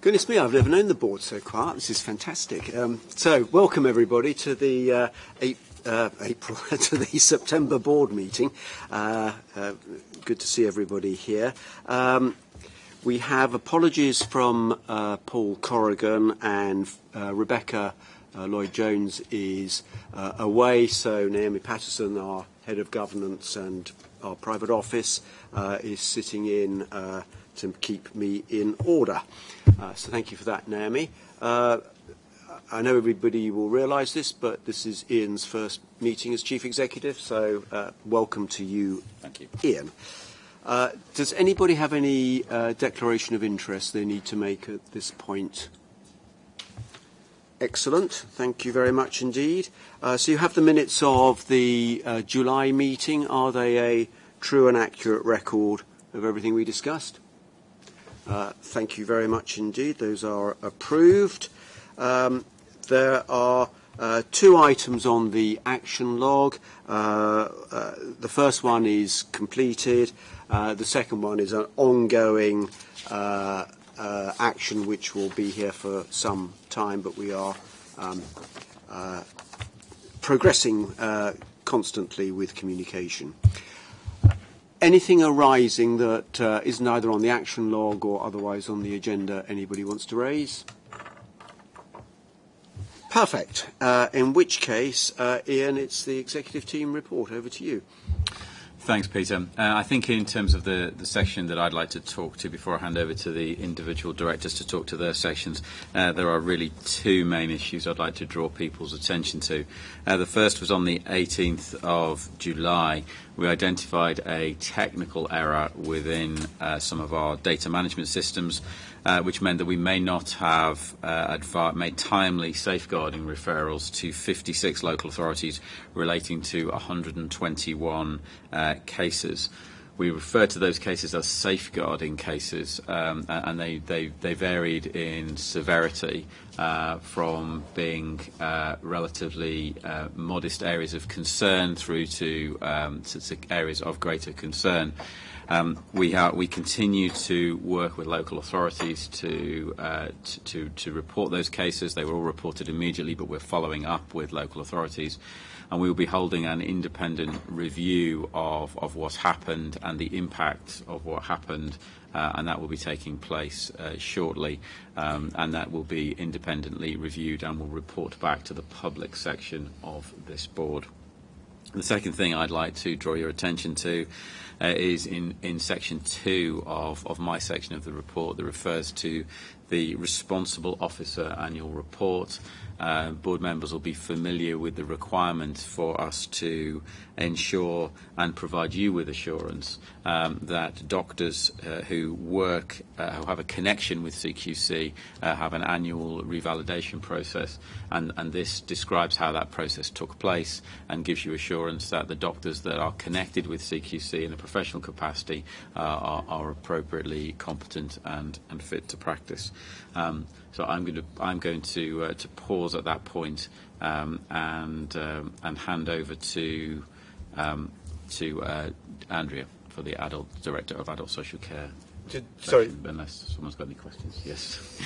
Goodness me, I've never known the board so quiet. This is fantastic. So, welcome everybody to the to the September board meeting. Good to see everybody here. We have apologies from Paul Corrigan, and Rebecca Lloyd-Jones is away, so Naomi Patterson, our head of governance and our private office, is sitting in to keep me in order. So thank you for that, Naomi. I know everybody will realise this, but this is Ian's first meeting as Chief Executive, so welcome to you, Thank you. Ian. Does anybody have any declaration of interest they need to make at this point? Excellent. Thank you very much indeed. So you have the minutes of the July meeting. Are they a true and accurate record of everything we discussed? Thank you very much indeed. Those are approved. There are two items on the action log. The first one is completed. The second one is an ongoing action which will be here for some time, but we are progressing constantly with communication. Anything arising that isn't either on the action log or otherwise on the agenda anybody wants to raise? Perfect. In which case, Ian, it's the executive team report. Over to you. Thanks, Peter. I think in terms of the section that I'd like to talk to before I hand over to the individual directors to talk to their sections, there are really two main issues I'd like to draw people's attention to. The first was on the 18th of July. We identified a technical error within some of our data management systems, which meant that we may not have made timely safeguarding referrals to 56 local authorities relating to 121 cases. We refer to those cases as safeguarding cases, and they varied in severity from being relatively modest areas of concern through to areas of greater concern. We continue to work with local authorities to report those cases. They were all reported immediately, but we're following up with local authorities. And we will be holding an independent review of what's happened and the impact of what happened, and that will be taking place shortly, and that will be independently reviewed and will report back to the public section of this board. The second thing I'd like to draw your attention to is in section 2 of my section of the report that refers to the Responsible Officer Annual Report. Board members will be familiar with the requirement for us to ensure and provide you with assurance that doctors who work, who have a connection with CQC, have an annual revalidation process, and this describes how that process took place and gives you assurance that the doctors that are connected with CQC in a professional capacity are appropriately competent and fit to practice. So I'm going to pause at that point and hand over to Andrea for the Director of Adult Social Care. Sorry, unless someone's got any questions. Yes,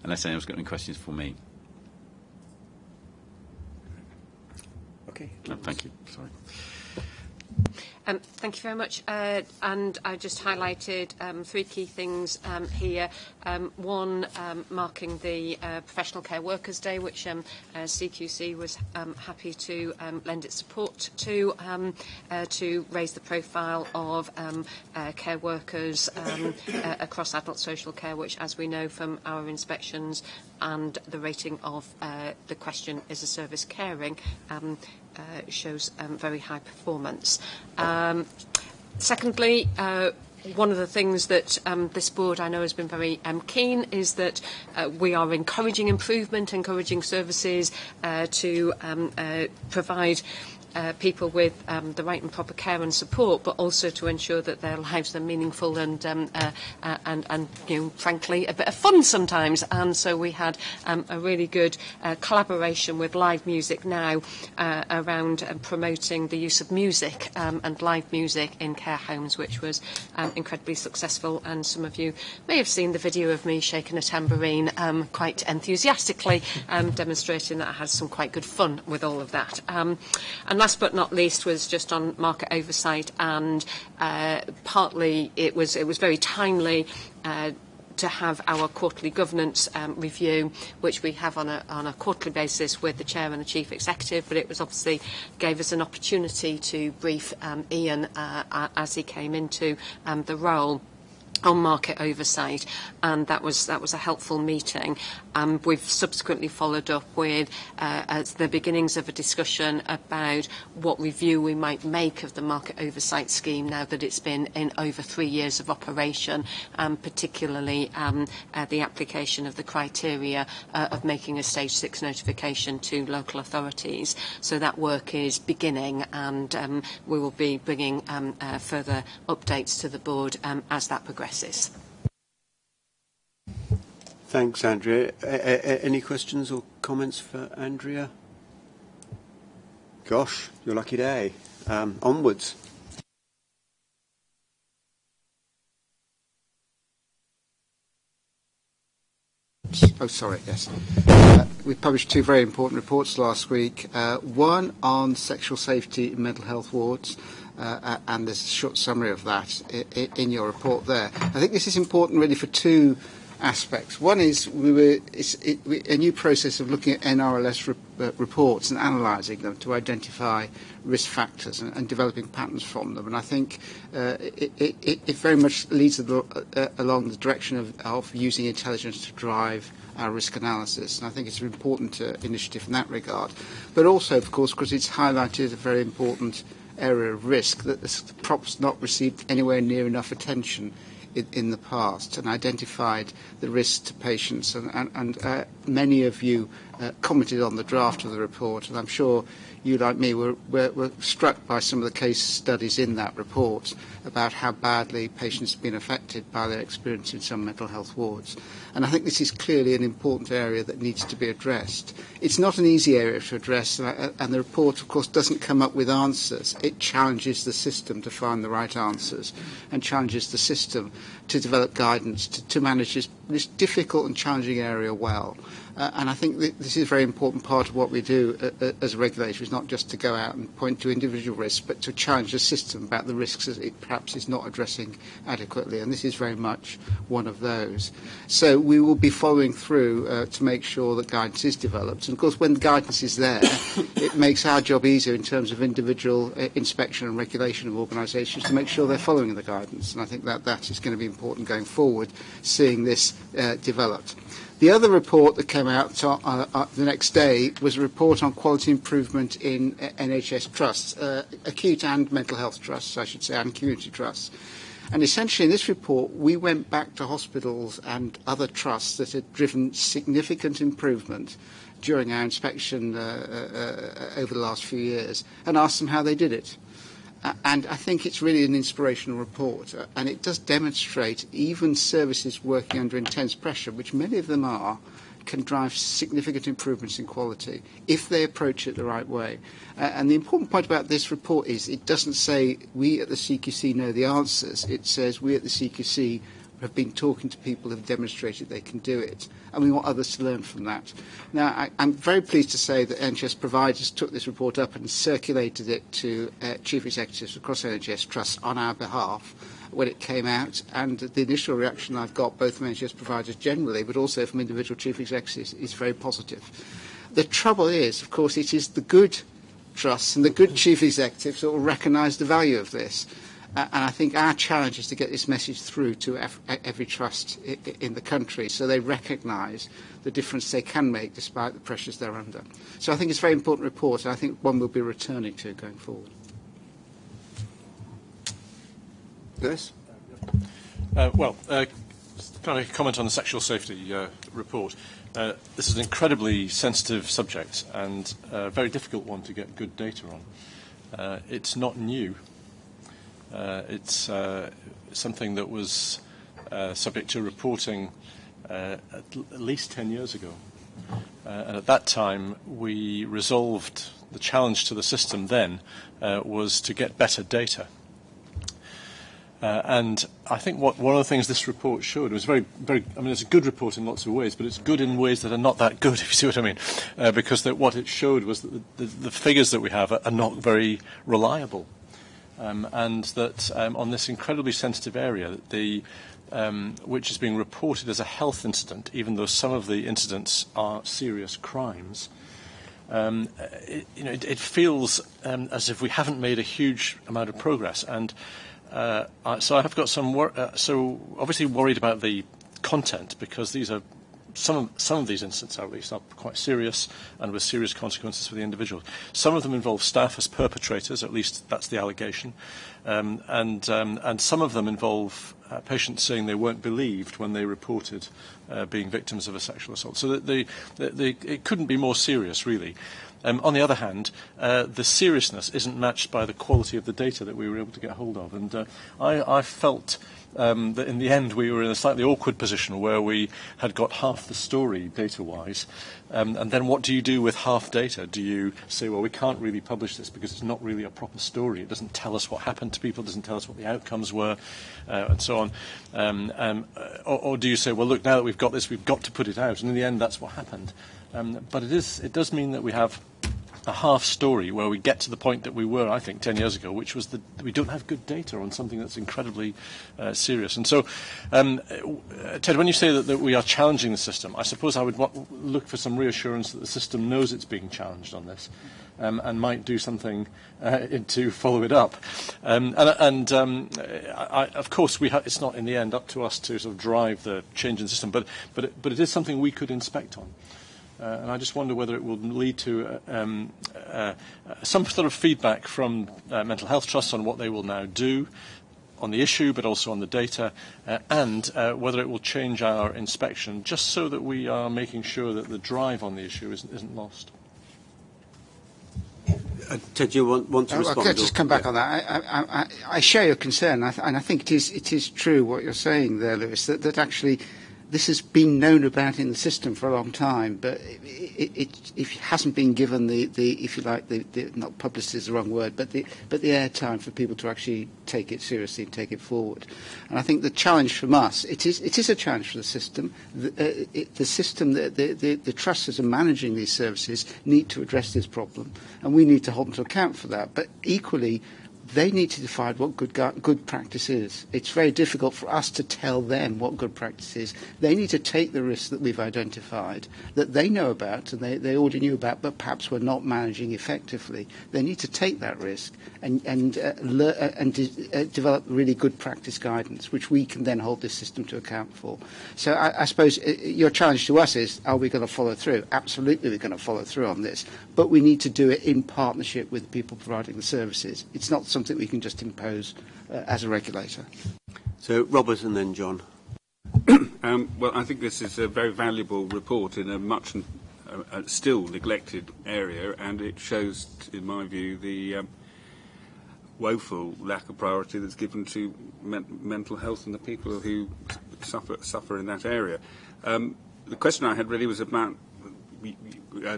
unless anyone's got any questions for me. Okay. No, thank you. Sorry. Thank you very much. And I just highlighted three key things here. One, marking the Professional Care Workers Day, which CQC was happy to lend its support to raise the profile of care workers across adult social care, which, as we know from our inspections and the rating of the question, is a service caring, shows very high performance. Secondly, one of the things that this board, I know, has been very keen is that we are encouraging improvement, encouraging services to provide people with the right and proper care and support, but also to ensure that their lives are meaningful and frankly, a bit of fun sometimes. And so we had a really good collaboration with Live Music Now around promoting the use of music and live music in care homes, which was incredibly successful. And some of you may have seen the video of me shaking a tambourine quite enthusiastically, demonstrating that I had some quite good fun with all of that. And last but not least was just on market oversight, and partly it was very timely to have our quarterly governance review, which we have on a quarterly basis with the Chair and the Chief Executive, but it was obviously gave us an opportunity to brief Ian as he came into the role on market oversight, and that was a helpful meeting. We've subsequently followed up with the beginnings of a discussion about what review we might make of the market oversight scheme now that it's been in over 3 years of operation, particularly the application of the criteria of making a stage 6 notification to local authorities. So that work is beginning, and we will be bringing further updates to the board as that progresses. Thanks, Andrea. Any questions or comments for Andrea? Gosh, your lucky day. Onwards. Oh, sorry, yes. We published 2 very important reports last week. One on sexual safety in mental health wards, and there's a short summary of that in your report there. I think this is important really for 2 aspects. One is a new process of looking at NRLS reports and analysing them to identify risk factors and developing patterns from them. And I think it very much leads along the direction of using intelligence to drive our risk analysis. And I think it's an important initiative in that regard. But also, of course, because it's highlighted a very important area of risk that the prop's not received anywhere near enough attention in the past, and identified the risks to patients. And many of you commented on the draft of the report, and I'm sure you, like me, were struck by some of the case studies in that report about how badly patients have been affected by their experience in some mental health wards. And I think this is clearly an important area that needs to be addressed. It's not an easy area to address, and the report, of course, doesn't come up with answers. It challenges the system to find the right answers, and challenges the system to develop guidance to manage this difficult and challenging area well. And I think this is a very important part of what we do as a regulator, is not just to go out and point to individual risks, but to challenge the system about the risks that it perhaps is not addressing adequately. And this is very much one of those. So we will be following through to make sure that guidance is developed. And of course, when the guidance is there, it makes our job easier in terms of individual inspection and regulation of organisations to make sure they're following the guidance. And I think that is going to be important going forward, seeing this developed. The other report that came out the next day was a report on quality improvement in NHS trusts, acute and mental health trusts, I should say, and community trusts. And essentially in this report, we went back to hospitals and other trusts that had driven significant improvement during our inspection over the last few years, and asked them how they did it. And I think it's really an inspirational report, and it does demonstrate even services working under intense pressure, which many of them are, can drive significant improvements in quality if they approach it the right way. And the important point about this report is it doesn't say we at the CQC know the answers. It says we at the CQC have been talking to people who have demonstrated they can do it, and we want others to learn from that. Now, I'm very pleased to say that NHS providers took this report up and circulated it to chief executives across NHS trusts on our behalf when it came out, and the initial reaction I've got, both from NHS providers generally, but also from individual chief executives, is very positive. The trouble is, of course, it is the good trusts and the good chief executives that will recognise the value of this. And I think our challenge is to get this message through to every trust in the country, so they recognise the difference they can make despite the pressures they're under. So I think it's a very important report, and I think one we'll be returning to going forward. Yes? Can I comment on the sexual safety report? This is an incredibly sensitive subject and a very difficult one to get good data on. It's not new. It's something that was subject to reporting at least 10 years ago. And at that time, we resolved the challenge to the system then was to get better data. And I think one of the things this report showed was it's a good report in lots of ways, but it's good in ways that are not that good, if you see what I mean. Because what it showed was that the figures that we have are not very reliable. And that on this incredibly sensitive area, which is being reported as a health incident, even though some of the incidents are serious crimes, it feels as if we haven't made a huge amount of progress. And so I have got so obviously worried about the content, because these are some of these incidents, at least, are quite serious and with serious consequences for the individual. Some of them involve staff as perpetrators, at least that's the allegation, and some of them involve patients saying they weren't believed when they reported being victims of a sexual assault. So that it couldn't be more serious, really. On the other hand, the seriousness isn't matched by the quality of the data that we were able to get hold of. And I felt that in the end we were in a slightly awkward position where we had got half the story data-wise. And then what do you do with half data? Do you say, well, we can't really publish this because it's not really a proper story. It doesn't tell us what happened to people, it doesn't tell us what the outcomes were, and so on. Or do you say, well, look, now that we've got this, we've got to put it out. And in the end, that's what happened. But it does mean that we have a half story where we get to the point that we were, I think, 10 years ago, which was that we don't have good data on something that's incredibly serious. And so, Ted, when you say that we are challenging the system, I suppose I would look for some reassurance that the system knows it's being challenged on this, and might do something to follow it up. Of course, it's not in the end up to us to sort of drive the change in the system, but it is something we could inspect on. And I just wonder whether it will lead to some sort of feedback from mental health trusts on what they will now do on the issue, but also on the data, and whether it will change our inspection, just so that we are making sure that the drive on the issue isn't lost. Ted, you want to respond? I'll just come back on that. I share your concern, and I think it is true what you're saying there, Lewis, that actually this has been known about in the system for a long time, but it hasn't been given the if you like, the not publicity is the wrong word, but the airtime for people to actually take it seriously and take it forward. And I think the challenge from us, it is a challenge for the system. The system, the trusts that are managing these services need to address this problem, and we need to hold them to account for that. But equally, they need to define what good practice is. It's very difficult for us to tell them what good practice is. They need to take the risks that we've identified, that they know about and they already knew about, but perhaps we're not managing effectively. They need to take that risk and develop really good practice guidance, which we can then hold this system to account for. So I suppose your challenge to us is, are we going to follow through? Absolutely, we're going to follow through on this, but we need to do it in partnership with people providing the services. It's not something we can just impose as a regulator. So, Robert and then John. Well, I think this is a very valuable report in a much still neglected area, and it shows, in my view, the woeful lack of priority that's given to mental health and the people who suffer in that area. The question I had really was about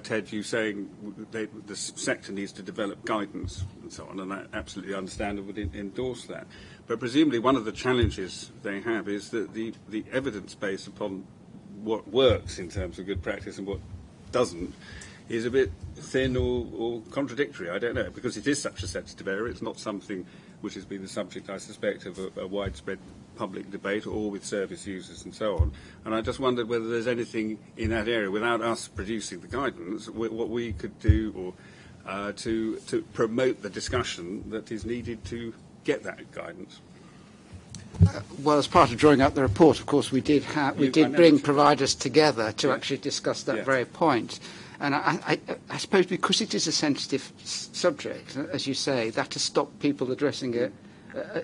Ted, you saying the sector needs to develop guidance and so on, and I absolutely understand and would endorse that. But presumably one of the challenges they have is that the evidence base upon what works in terms of good practice and what doesn't is a bit thin or contradictory. I don't know, because it is such a sensitive area. It's not something which has been the subject, I suspect, of a widespread public debate, or with service users and so on. And I just wondered whether there's anything in that area, without us producing the guidance, what we could do or to promote the discussion that is needed to get that guidance. Well, as part of drawing up the report, of course, we did bring providers together to actually discuss that very point. And I suppose because it is a sensitive subject, as you say, that has stopped people addressing it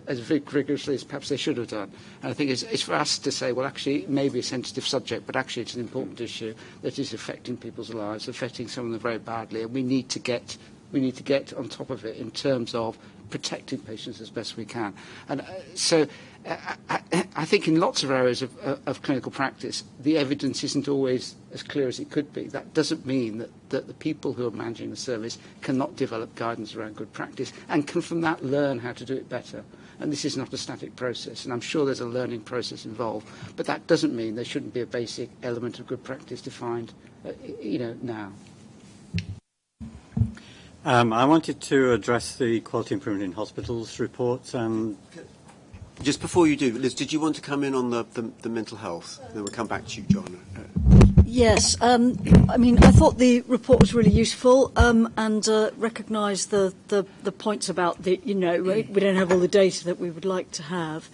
as vigorously as perhaps they should have done. And I think it's for us to say, well, actually, it may be a sensitive subject, but actually it's an important issue that is affecting people's lives, affecting some of them very badly, and we need to get we need to get on top of it in terms of protecting patients as best we can. And so I think in lots of areas of clinical practice, the evidence isn't always as clear as it could be. That doesn't mean that the people who are managing the service cannot develop guidance around good practice and can from that learn how to do it better. And this is not a static process, and I'm sure there's a learning process involved, but that doesn't mean there shouldn't be a basic element of good practice defined, now. I wanted to address the Quality Improvement in Hospitals report. Just before you do, Liz, did you want to come in on the mental health? Then we'll come back to you, John. Yes. I thought the report was really useful and recognised the points about we don't have all the data that we would like to have.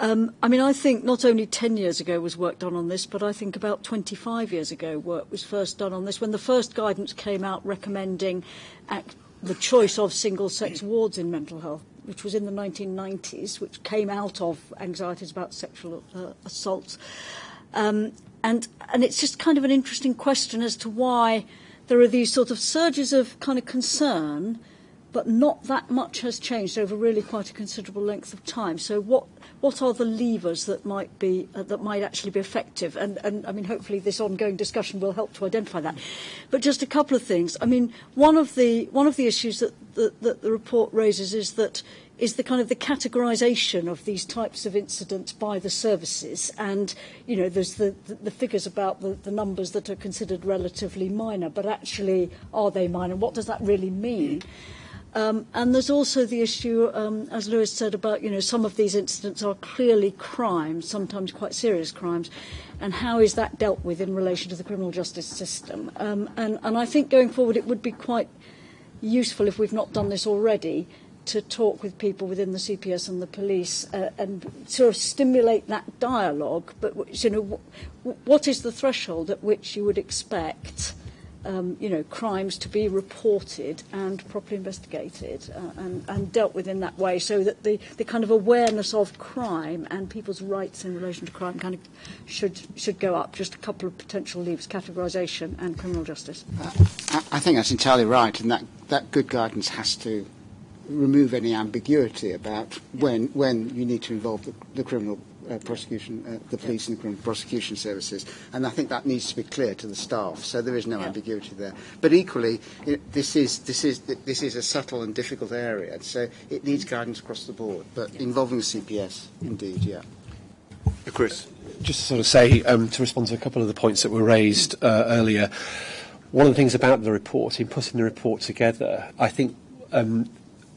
I think not only 10 years ago was work done on this, but I think about 25 years ago work was first done on this, when the first guidance came out recommending the choice of single-sex wards in mental health, which was in the 1990s, which came out of anxieties about sexual assaults. And it's just kind of an interesting question as to why there are these sort of surges of kind of concern, but not that much has changed over really quite a considerable length of time. So what are the levers that might actually be effective? And hopefully this ongoing discussion will help to identify that. But just a couple of things. One of the issues that the report raises is the kind of the categorisation of these types of incidents by the services. And, there's the figures about the numbers that are considered relatively minor, but actually, are they minor? What does that really mean? And there's also the issue, as Lewis said, about, some of these incidents are clearly crimes, sometimes quite serious crimes, and how is that dealt with in relation to the criminal justice system? And I think going forward it would be quite useful, if we've not done this already, to talk with people within the CPS and the police and sort of stimulate that dialogue. But, what is the threshold at which you would expect crimes to be reported and properly investigated and dealt with in that way, so that the kind of awareness of crime and people's rights in relation to crime kind of should go up? Just a couple of potential levers: categorisation and criminal justice. I think that's entirely right, and that good guidance has to remove any ambiguity about when you need to involve the criminal prosecution, the police and the criminal prosecution services, and I think that needs to be clear to the staff, so there is no ambiguity there. But equally, this is a subtle and difficult area, so it needs guidance across the board. But involving the CPS, indeed, yeah. Chris, just to sort of say, to respond to a couple of the points that were raised earlier, one of the things about the report, in putting the report together, I think.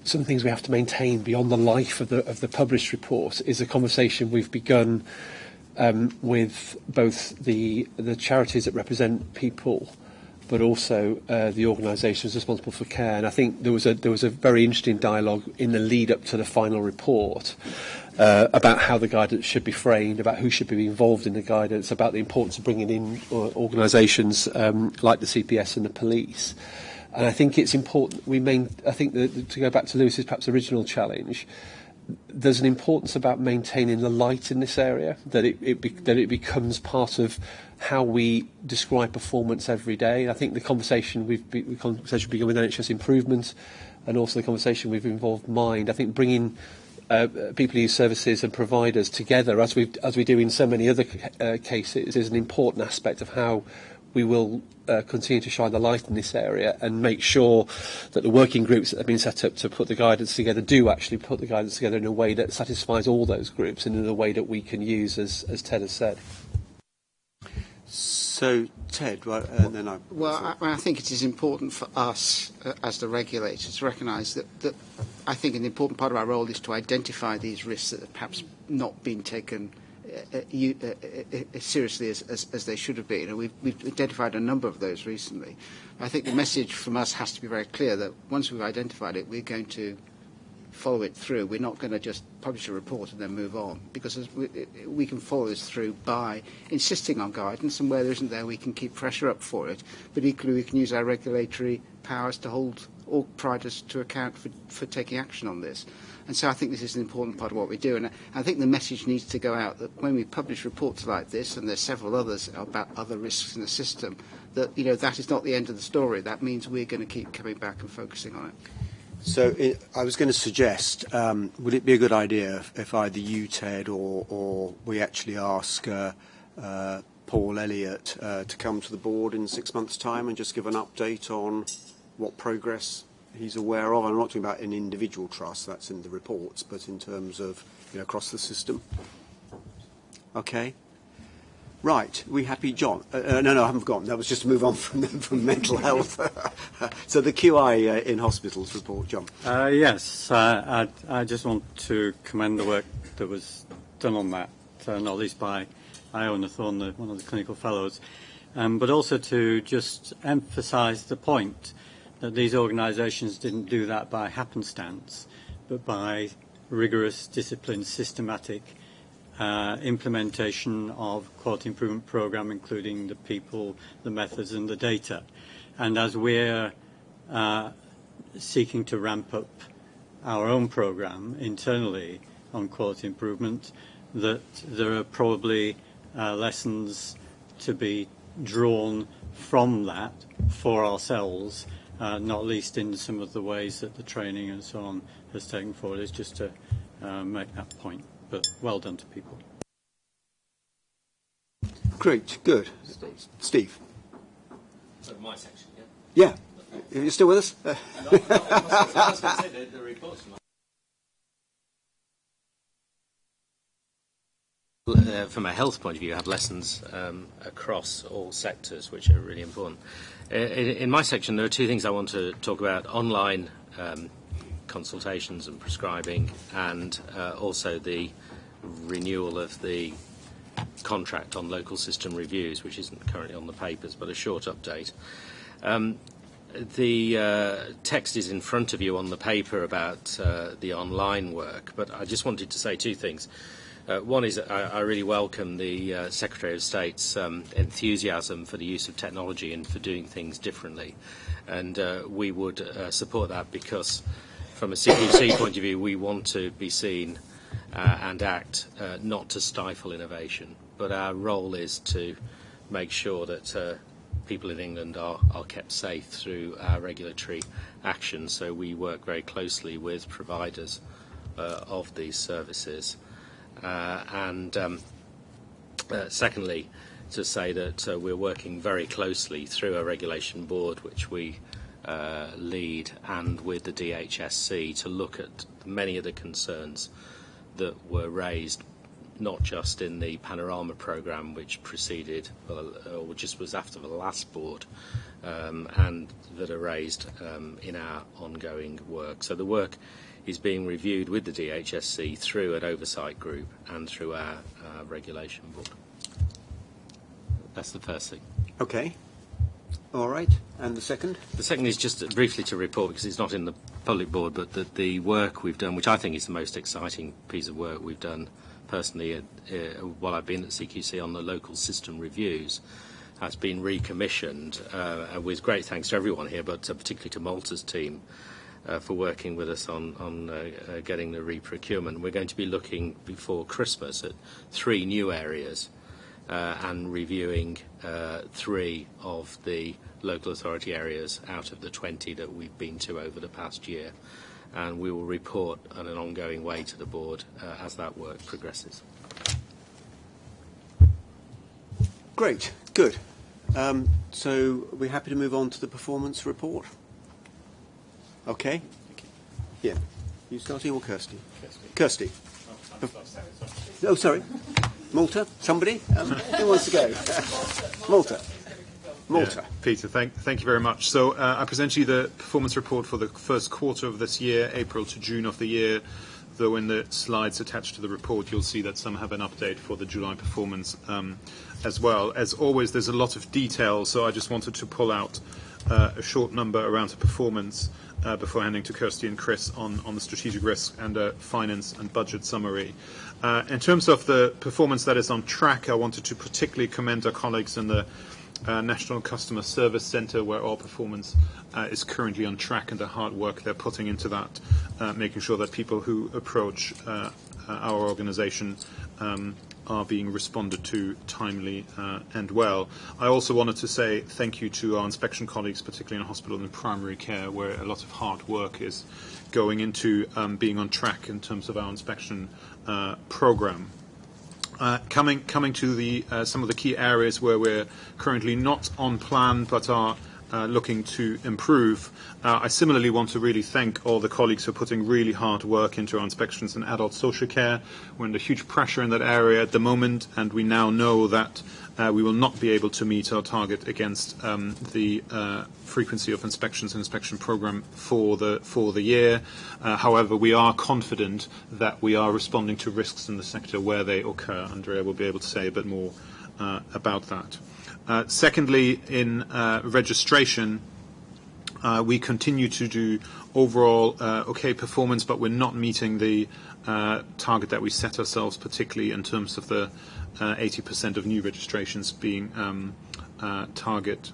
Some things we have to maintain beyond the life of the published report is a conversation we've begun with both the charities that represent people, but also the organisations responsible for care. And I think there was a very interesting dialogue in the lead up to the final report about how the guidance should be framed, about who should be involved in the guidance, about the importance of bringing in organisations like the CPS and the police. And I think it's important I think to go back to Lewis's perhaps original challenge, there's an importance about maintaining the light in this area, that it becomes part of how we describe performance every day. I think the conversation we've begun with NHS improvement, and also the conversation we've involved Mind, I think bringing people who use services and providers together, as we do in so many other cases, is an important aspect of how we will continue to shine the light in this area and make sure that the working groups that have been set up to put the guidance together do actually put the guidance together in a way that satisfies all those groups and in a way that we can use, as Ted has said. So, Ted, right, and then I... Well, I think it is important for us as the regulators to recognise that I think an important part of our role is to identify these risks that have perhaps not been taken seriously as they should have been. And we've identified a number of those recently. I think the message from us has to be very clear that once we've identified it, we're going to follow it through. We're not going to just publish a report and then move on, because we can follow this through by insisting on guidance, and where there isn't there, we can keep pressure up for it. But equally, we can use our regulatory powers to hold all providers to account for taking action on this. And so I think this is an important part of what we do. And I think the message needs to go out that when we publish reports like this, and there's several others about other risks in the system, that that is not the end of the story. That means we're going to keep coming back and focusing on it. So I was going to suggest, would it be a good idea if either you, Ted, or we actually ask Paul Elliott to come to the board in 6 months' time and just give an update on what progress he's aware of? I'm not talking about an individual trust, that's in the reports, but in terms of across the system. Okay. Right, we happy, John? No, I haven't forgotten. That was just to move on from mental health. So the QI in hospitals report, John. Yes, I just want to commend the work that was done on that, not least by Iona Thorne, one of the clinical fellows, but also to just emphasise the point that these organisations didn't do that by happenstance, but by rigorous, disciplined, systematic implementation of quality improvement programme, including the people, the methods and the data. And as we're seeking to ramp up our own programme internally on quality improvement, that there are probably lessons to be drawn from that for ourselves, not least in some of the ways that the training and so on has taken forward. Is just to make that point. But well done to people. Great, good. Steve. So my section, yeah? Yeah. You still with us? I was going to say the reports. From a health point of view, you have lessons across all sectors, which are really important. In my section, there are two things I want to talk about: online consultations and prescribing, and also the renewal of the contract on local system reviews, which isn't currently on the papers, but a short update. The text is in front of you on the paper about the online work, but I just wanted to say two things. One is I really welcome the Secretary of State's enthusiasm for the use of technology and for doing things differently, and we would support that because from a CQC point of view, we want to be seen and act not to stifle innovation, but our role is to make sure that people in England are kept safe through our regulatory action. So we work very closely with providers of these services. Secondly, to say that we're working very closely through a regulation board, which we lead, and with the DHSC to look at many of the concerns that were raised, not just in the Panorama programme, which preceded, or just was after the last board, and that are raised in our ongoing work. So the work is being reviewed with the DHSC through an oversight group and through our regulation board. That's the first thing. Okay. All right. And the second? The second is just briefly to report, because it's not in the public board, but that the work we've done, which I think is the most exciting piece of work we've done personally while I've been at CQC on the local system reviews, has been recommissioned with great thanks to everyone here, but particularly to Malta's team for working with us on getting the re-procurement. We're going to be looking before Christmas at 3 new areas and reviewing 3 of the local authority areas out of the 20 that we've been to over the past year. And we will report in an ongoing way to the board as that work progresses. Great, good. So we're happy to move on to the performance report? Okay. Yeah. You starting or Kirsty? Kirsty. Oh, sorry. Malta? Somebody? Who wants to go? Malta. Yeah, Peter, thank you very much. So I present you the performance report for the first quarter of this year, April to June of the year, though in the slides attached to the report you'll see that some have an update for the July performance as well. As always, there's a lot of detail, so I just wanted to pull out a short number around the performance before handing to Kirsty and Chris on the strategic risk and a finance and budget summary. In terms of the performance that is on track, I wanted to particularly commend our colleagues in the National Customer Service Centre, where our performance is currently on track, and the hard work they're putting into that, making sure that people who approach our organisation are being responded to timely and well. I also wanted to say thank you to our inspection colleagues, particularly in hospital and primary care, where a lot of hard work is going into being on track in terms of our inspection programme. Coming to the some of the key areas where we're currently not on plan but are looking to improve. I similarly want to really thank all the colleagues who are putting really hard work into our inspections in adult social care. We're under huge pressure in that area at the moment, and we now know that we will not be able to meet our target against the frequency of inspections and inspection programme for the year. However, we are confident that we are responding to risks in the sector where they occur. Andrea will be able to say a bit more about that. Secondly, in registration, we continue to do overall okay performance, but we're not meeting the target that we set ourselves, particularly in terms of the 80% of new registrations being target.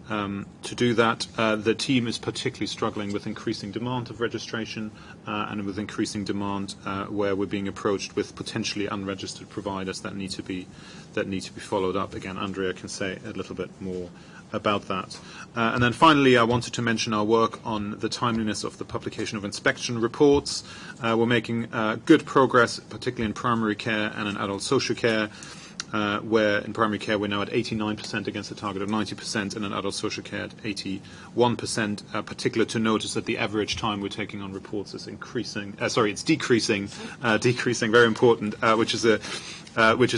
To do that, the team is particularly struggling with increasing demand of registration and with increasing demand where we're being approached with potentially unregistered providers that need to be followed up. Again, Andrea can say a little bit more about that. And then finally, I wanted to mention our work on the timeliness of the publication of inspection reports. We're making good progress, particularly in primary care and in adult social care. Where in primary care we're now at 89% against a target of 90%, and in adult social care at 81%. Particular to notice that the average time we're taking on reports is it's decreasing, very important, which is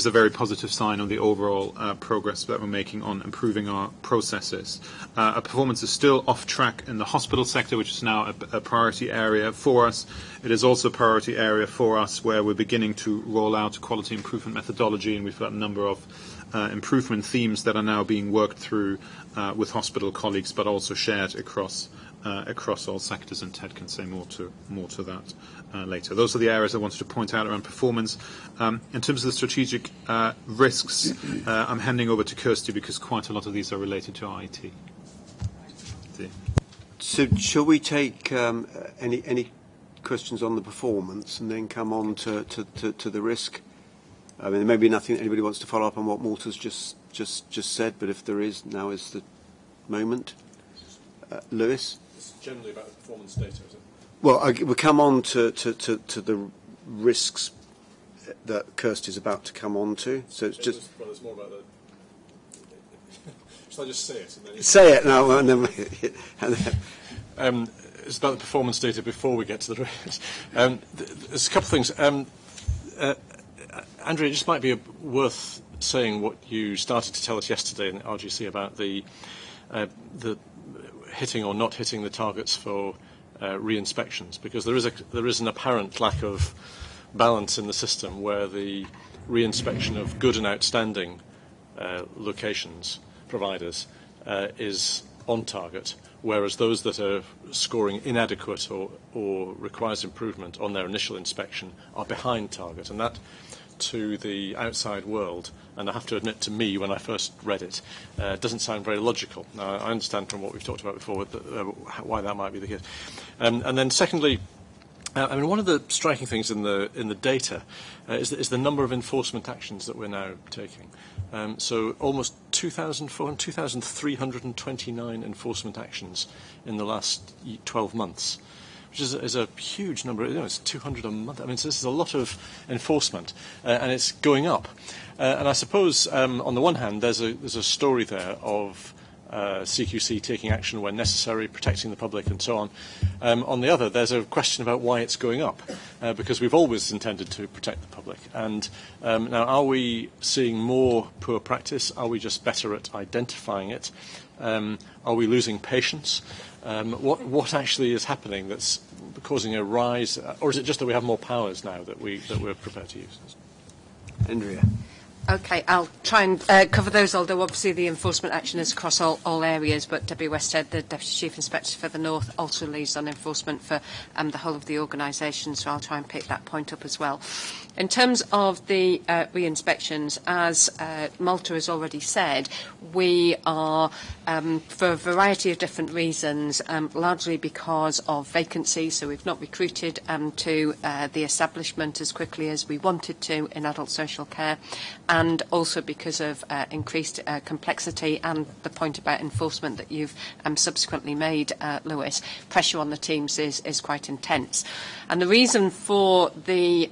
a very positive sign of the overall progress that we're making on improving our processes. Our performance is still off track in the hospital sector, which is now a priority area for us. It is also a priority area for us where we're beginning to roll out quality improvement methodology, and we've got a number of improvement themes that are now being worked through with hospital colleagues, but also shared across all sectors, and Ted can say more to that later. Those are the areas I wanted to point out around performance. In terms of the strategic risks, I'm handing over to Kirsty because quite a lot of these are related to IT. So shall we take any questions on the performance and then come on to the risk? I mean, there may be nothing anybody wants to follow up on what Malta's just said, but if there is, now is the moment. Lewis? It's generally about the performance data, is it? Well, we'll come on to the risks that Kirsty's about to come on to. So it's just. Well, it's more about the. Shall I just say it? And then say it now, and then. It's about the performance data before we get to the risks. There's a couple of things. Andrea, it just might be worth saying what you started to tell us yesterday in the RGC about the hitting or not hitting the targets for re-inspections, because there is an apparent lack of balance in the system where the re-inspection of good and outstanding locations, providers, is on target, whereas those that are scoring inadequate or requires improvement on their initial inspection are behind target. And that, to the outside world, and I have to admit to me when I first read it, doesn't sound very logical. Now, I understand from what we've talked about before why that might be the case. And then secondly, I mean, one of the striking things in the data is the number of enforcement actions that we're now taking. So almost 2,329 enforcement actions in the last 12 months. Which is a huge number. It's 200 a month. I mean, so this is a lot of enforcement, and it's going up. And I suppose, on the one hand, there's a story there of CQC taking action when necessary, protecting the public, and so on. On the other, there's a question about why it's going up, because we've always intended to protect the public. And now, are we seeing more poor practice? Are we just better at identifying it? Are we losing patience? What actually is happening that's causing a rise, or is it just that we have more powers now that we're prepared to use? Andrea. Okay, I'll try and cover those, although obviously the enforcement action is across all areas, but Debbie Westhead, the Deputy Chief Inspector for the North, also leads on enforcement for the whole of the organisation, so I'll try and pick that point up as well. In terms of the re-inspections, as Malta has already said, we are, for a variety of different reasons, largely because of vacancy, so we've not recruited to the establishment as quickly as we wanted to in adult social care, and also because of increased complexity and the point about enforcement that you've subsequently made, Lewis, pressure on the teams is quite intense. And the reason for the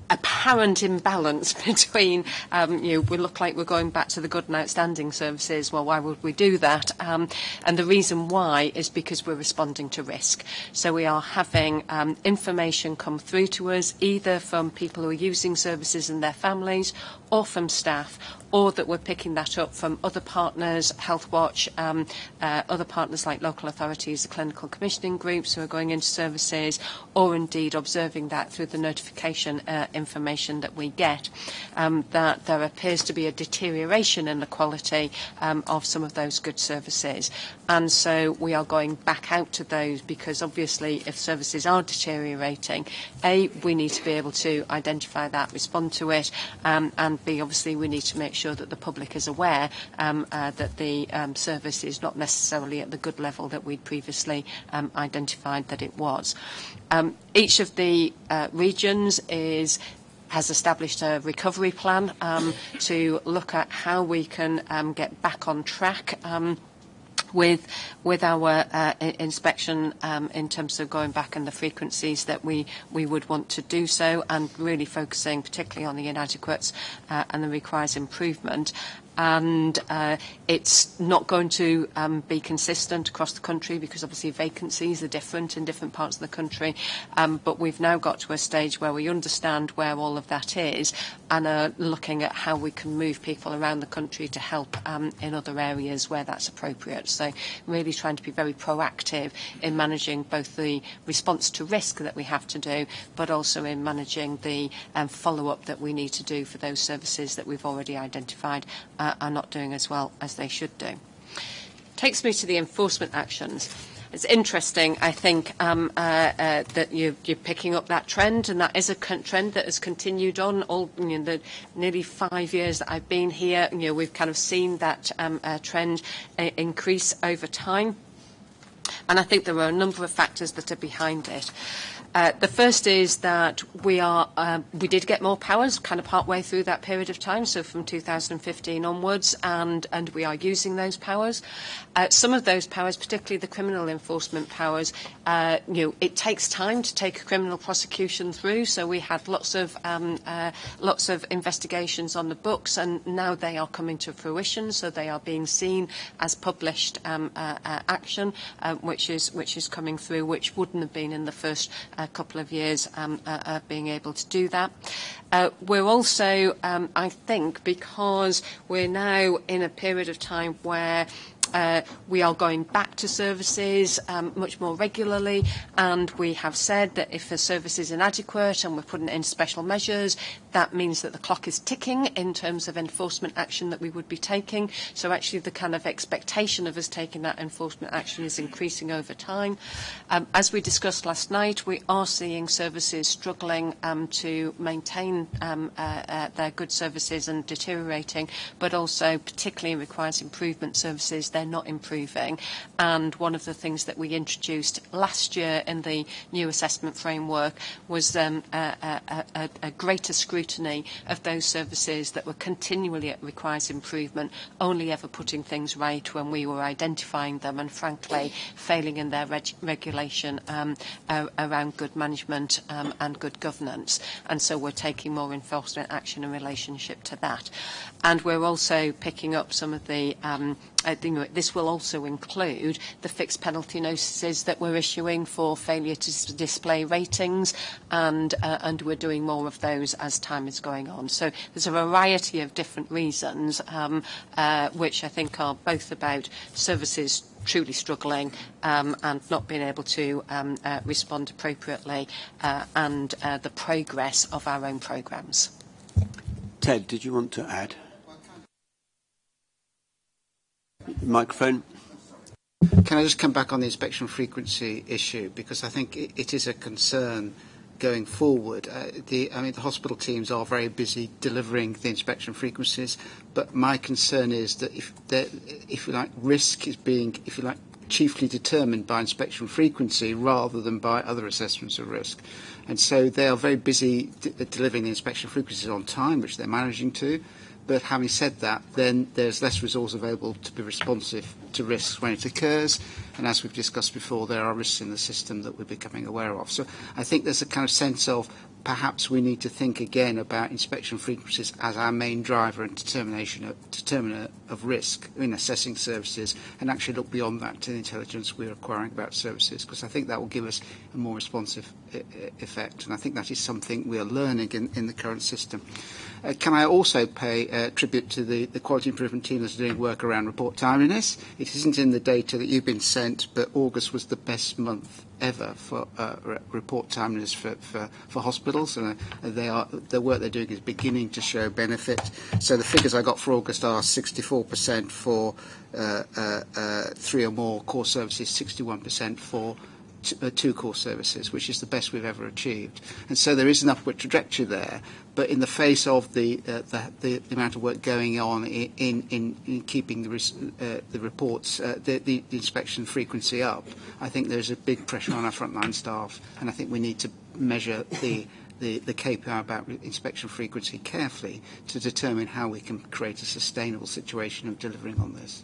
apparent imbalance between, we look like we're going back to the good and outstanding services. Well, why would we do that? And the reason why is because we're responding to risk. So we are having information come through to us, either from people who are using services and their families, or from staff, or that we're picking that up from other partners, HealthWatch, other partners like local authorities, the clinical commissioning groups who are going into services, or indeed observing that through the notification information that we get, that there appears to be a deterioration in the quality of some of those good services. And so we are going back out to those because obviously if services are deteriorating, A, we need to be able to identify that, respond to it, and B, obviously we need to make sure that the public is aware that the service is not necessarily at the good level that we'd previously identified that it was. Each of the regions has established a recovery plan to look at how we can get back on track with our inspection in terms of going back and the frequencies that we would want to do so, and really focusing particularly on the inadequates and the requires improvement. And it's not going to be consistent across the country because obviously vacancies are different in different parts of the country, but we've now got to a stage where we understand where all of that is and are looking at how we can move people around the country to help in other areas where that's appropriate. So really trying to be very proactive in managing both the response to risk that we have to do, but also in managing the follow-up that we need to do for those services that we've already identified are not doing as well as they should do. Takes me to the enforcement actions. It's interesting, I think, that you're picking up that trend, and that is a trend that has continued on all the nearly 5 years that I've been here. We've kind of seen that trend increase over time, and I think there are a number of factors that are behind it. The first is that we did get more powers kind of partway through that period of time, so from 2015 onwards, and we are using those powers. Some of those powers, particularly the criminal enforcement powers, it takes time to take a criminal prosecution through, so we had lots of investigations on the books, and now they are coming to fruition, so they are being seen as published action, which is coming through, which wouldn't have been in the first couple of years being able to do that. We're also, I think, because we're now in a period of time where we are going back to services much more regularly, and we have said that if a service is inadequate and we're putting in special measures, that means that the clock is ticking in terms of enforcement action that we would be taking. So actually the kind of expectation of us taking that enforcement action is increasing over time. As we discussed last night, we are seeing services struggling to maintain their good services and deteriorating, but also particularly requires improvement services. They're not improving, and one of the things that we introduced last year in the new assessment framework was a greater scrutiny of those services that were continually requires improvement, only ever putting things right when we were identifying them and frankly failing in their regulation around good management and good governance. And so we're taking more enforcement action in relationship to that. And we're also picking up some of the this will also include the fixed penalty notices that we're issuing for failure to display ratings, and we're doing more of those as time is going on. So there's a variety of different reasons which I think are both about services truly struggling and not being able to respond appropriately and the progress of our own programmes. Ted, did you want to add? Microphone. Can I just come back on the inspection frequency issue, because I think it is a concern going forward. The hospital teams are very busy delivering the inspection frequencies, but my concern is that if you like, risk is being, if you like, chiefly determined by inspection frequency rather than by other assessments of risk. And so they are very busy delivering the inspection frequencies on time, which they're managing to. But having said that, then there's less resource available to be responsive to risks when it occurs. And as we've discussed before, there are risks in the system that we're becoming aware of. So I think there's a kind of sense of perhaps we need to think again about inspection frequencies as our main driver and determiner of risk in assessing services, and actually look beyond that to the intelligence we're acquiring about services, because I think that will give us a more responsive effect. And I think that is something we are learning in the current system. Can I also pay tribute to the quality improvement team that's doing work around report timeliness? It isn't in the data that you've been sent, but August was the best month ever for report timeliness for hospitals, and the work they're doing is beginning to show benefit. So the figures I got for August are 64% for 3 or more core services, 61% for 2 core services, which is the best we've ever achieved. And so there is an upward trajectory there, but in the face of the amount of work going on in keeping the reports, the inspection frequency up, I think there's a big pressure on our frontline staff, and I think we need to measure the KPI about inspection frequency carefully to determine how we can create a sustainable situation of delivering on this.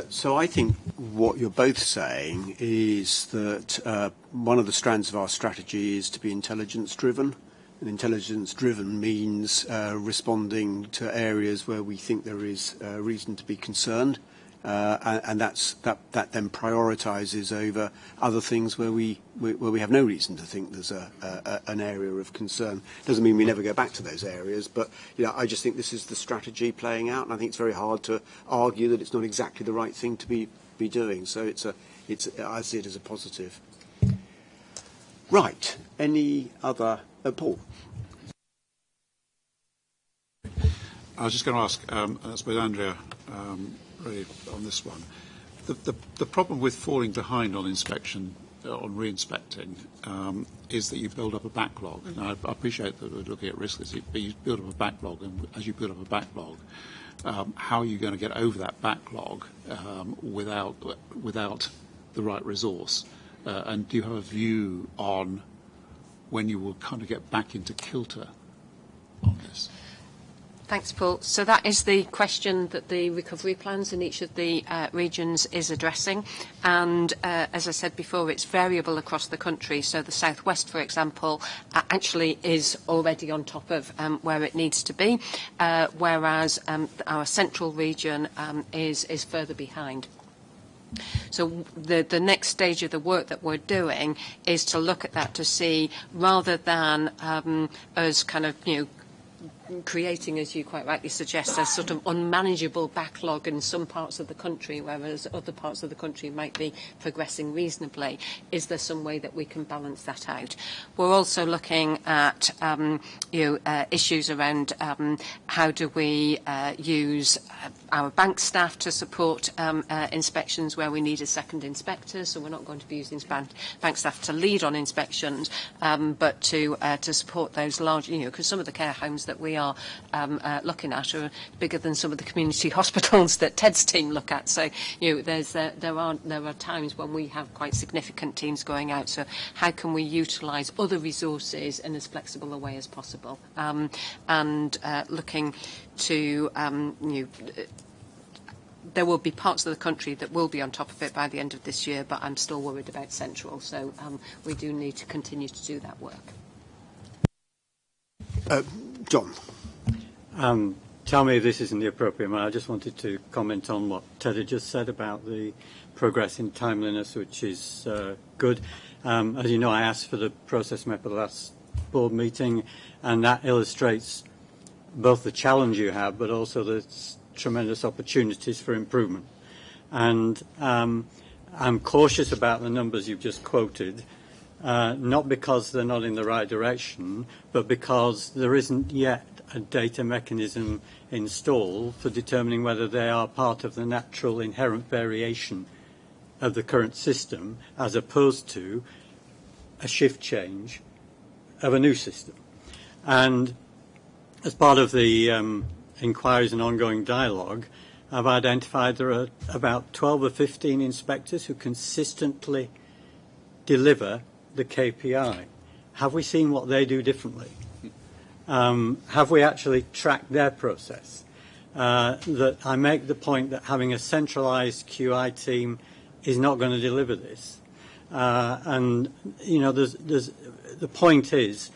So I think what you're both saying is that one of the strands of our strategy is to be intelligence-driven. And intelligence-driven means responding to areas where we think there is reason to be concerned, and that then prioritises over other things where we have no reason to think there's an area of concern. Doesn't mean we never go back to those areas, but I just think this is the strategy playing out, and I think it's very hard to argue that it's not exactly the right thing to be doing. So I see it as a positive. Right. Any other? Paul. I was just going to ask, I suppose Andrea, really on this one, the problem with falling behind on inspection, on re-inspecting, is that you build up a backlog. Now, I appreciate that we're looking at risks, but you build up a backlog, and as you build up a backlog, how are you going to get over that backlog without the right resource? And do you have a view on when you will kind of get back into kilter on this? Thanks, Paul. So that is the question that the recovery plans in each of the regions is addressing. And as I said before, it's variable across the country. So the Southwest, for example, actually is already on top of where it needs to be, whereas our central region is further behind. So the next stage of the work that we're doing is to look at that to see, rather than us kind of, creating, as you quite rightly suggest, a sort of unmanageable backlog in some parts of the country, whereas other parts of the country might be progressing reasonably. Is there some way that we can balance that out? We're also looking at issues around how do we use our bank staff to support inspections where we need a second inspector. So we're not going to be using bank staff to lead on inspections, but to support those large, because some of the care homes that we are looking at are bigger than some of the community hospitals that Ted's team look at. So there are times when we have quite significant teams going out. So how can we utilise other resources in as flexible a way as possible? And looking to there will be parts of the country that will be on top of it by the end of this year, but I'm still worried about Central. So we do need to continue to do that work. John. Tell me if this isn't the appropriate one. I just wanted to comment on what Ted had just said about the progress in timeliness, which is good. As you know, I asked for the process map at the last board meeting, and that illustrates both the challenge you have, but also the tremendous opportunities for improvement. And I'm cautious about the numbers you've just quoted, not because they're not in the right direction, but because there isn't yet a data mechanism installed for determining whether they are part of the natural inherent variation of the current system, as opposed to a shift change of a new system. And as part of the inquiries and ongoing dialogue, I've identified there are about 12 or 15 inspectors who consistently deliver the KPI. Have we seen what they do differently? Have we actually tracked their process? That I make the point that having a centralised QI team is not going to deliver this. And, you know, the point is,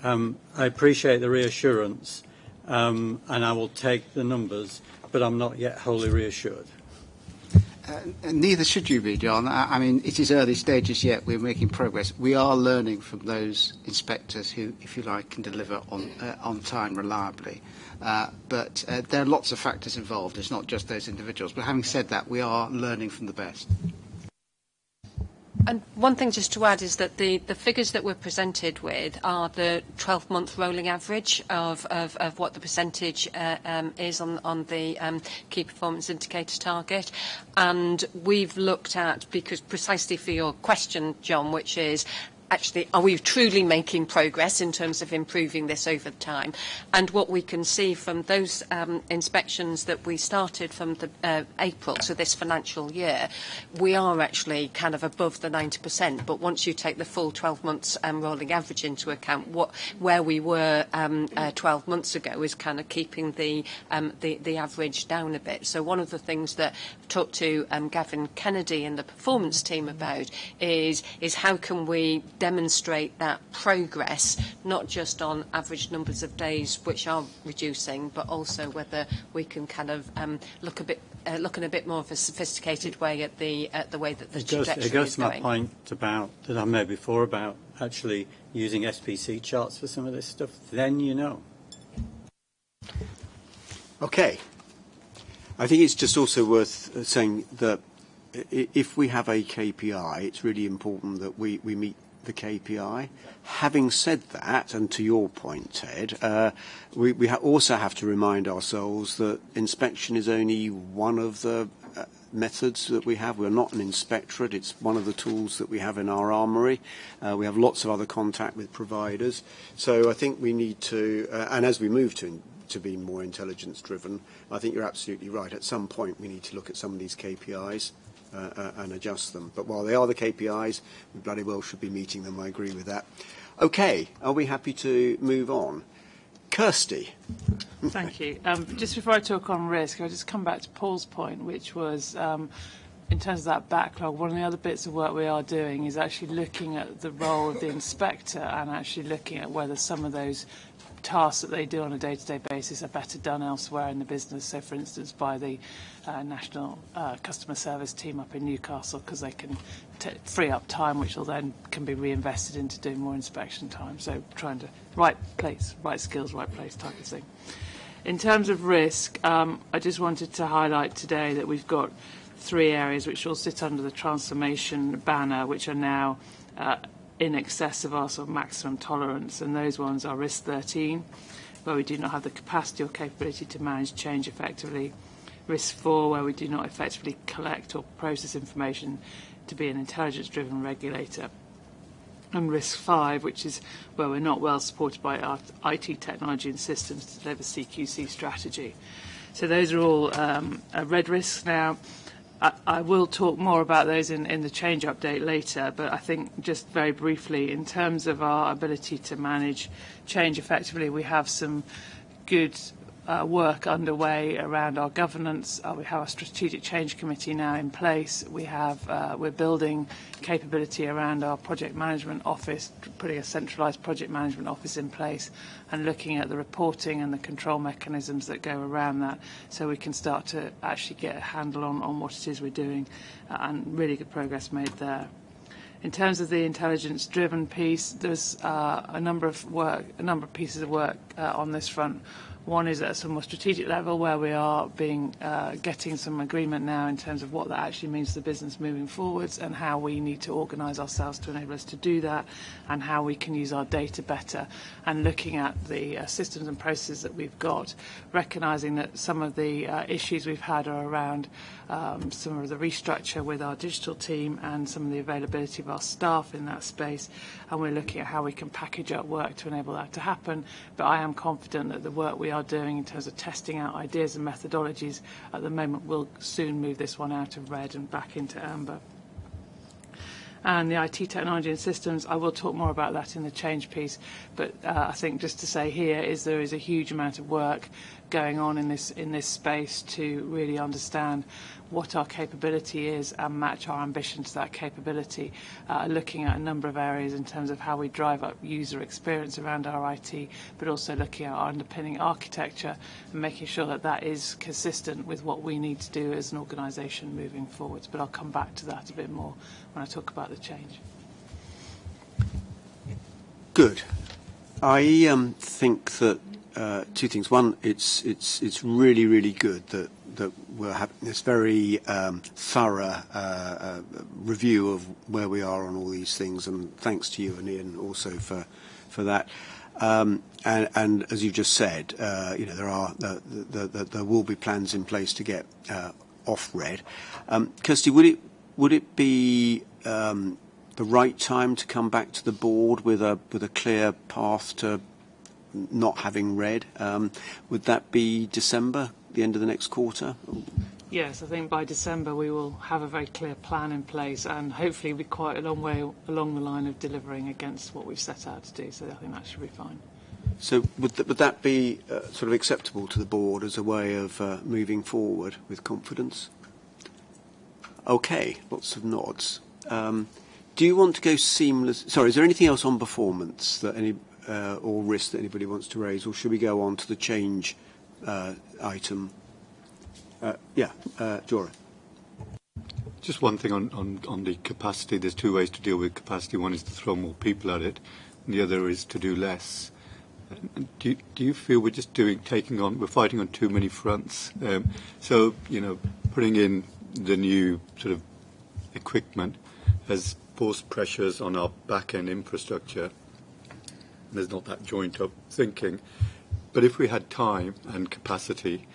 I appreciate the reassurance, and I will take the numbers, but I'm not yet wholly reassured. Neither should you be, John. I mean, it is early stages yet. We're making progress. We are learning from those inspectors who, if you like, can deliver on time reliably. But there are lots of factors involved. It's not just those individuals. But having said that, we are learning from the best. And one thing just to add is that the figures that we're presented with are the 12-month rolling average of what the percentage is on the key performance indicator target. And we've looked at, because precisely for your question, John, which is, actually, are we truly making progress in terms of improving this over time? And what we can see from those inspections that we started from the April, so this financial year, we are actually kind of above the 90%. But once you take the full 12 months rolling average into account, where we were 12 months ago is kind of keeping the average down a bit. So one of the things that I've talked to Gavin Kennedy and the performance team about is how can we demonstrate that progress, not just on average numbers of days which are reducing, but also whether we can kind of look in a bit more of a sophisticated way at the way that the trajectory is going. It goes to my point about that I made before about actually using SPC charts for some of this stuff. Then you know. Okay. I think it's just also worth saying that if we have a KPI, it's really important that we meet the KPI. Having said that, and to your point, Ted, we also have to remind ourselves that inspection is only one of the methods that we have. We're not an inspectorate. It's one of the tools that we have in our armoury. We have lots of other contact with providers. So I think we need to, and as we move to be more intelligence-driven, I think you're absolutely right. At some point, we need to look at some of these KPIs and adjust them. But while they are the KPIs, we bloody well should be meeting them. I agree with that. Okay, are we happy to move on? Kirsty. Thank you. Just before I talk on risk, I'll just come back to Paul's point, which was in terms of that backlog, one of the other bits of work we are doing is actually looking at the role of the inspector and actually looking at whether some of those tasks that they do on a day-to-day basis are better done elsewhere in the business. So, for instance, by the National Customer Service team up in Newcastle, because they can free up time, which will then can be reinvested into doing more inspection time. So, trying to right place, right skills, right place type of thing. In terms of risk, I just wanted to highlight today that we've got 3 areas which all sit under the transformation banner, which are now in excess of our sort of maximum tolerance, and those ones are risk 13, where we do not have the capacity or capability to manage change effectively, risk 4, where we do not effectively collect or process information to be an intelligence-driven regulator, and risk 5, which is where we're not well supported by our IT technology and systems to deliver CQC strategy. So those are all red risks now. I will talk more about those in the change update later, but I think just very briefly, in terms of our ability to manage change effectively, we have some good work underway around our governance. We have a strategic change committee now in place. We're building capability around our project management office, putting a centralised project management office in place and looking at the reporting and the control mechanisms that go around that, so we can start to actually get a handle on what it is we're doing, and really good progress made there. In terms of the intelligence-driven piece, there's a number of pieces of work on this front. One is at a more strategic level where we are getting some agreement now in terms of what that actually means to the business moving forwards and how we need to organise ourselves to enable us to do that and how we can use our data better, and looking at the systems and processes that we've got, recognising that some of the issues we've had are around some of the restructure with our digital team and some of the availability of our staff in that space, and we're looking at how we can package up work to enable that to happen. But I am confident that the work we are doing in terms of testing out ideas and methodologies at the moment will soon move this one out of red and back into amber. And the IT technology and systems, I will talk more about that in the change piece, but I think just to say here is there is a huge amount of work going on in this space to really understand what our capability is and match our ambition to that capability, looking at a number of areas in terms of how we drive up user experience around our IT, but also looking at our underpinning architecture and making sure that that is consistent with what we need to do as an organisation moving forwards. But I'll come back to that a bit more when I talk about the change. Good. I think that two things. One, it's really, really good that we're having this very thorough review of where we are on all these things, and thanks to you and Ian also for that. And as you've just said, there will be plans in place to get off red. Kirsty, would it be the right time to come back to the board with a clear path to not having red? Would that be December, the end of the next quarter? Yes, I think by December we will have a very clear plan in place and hopefully be quite a long way along the line of delivering against what we've set out to do, so I think that should be fine. So would that be sort of acceptable to the board as a way of moving forward with confidence? Okay, lots of nods. Do you want to go seamless? Sorry, is there anything else on performance that or risk that anybody wants to raise, or should we go on to the change item? Jora. Just one thing on the capacity. There's two ways to deal with capacity. One is to throw more people at it, and the other is to do less. Do you feel we're just we're fighting on too many fronts? So, putting in the new sort of equipment has forced pressures on our back-end infrastructure. There's not that joint-up thinking. But if we had time and capacity,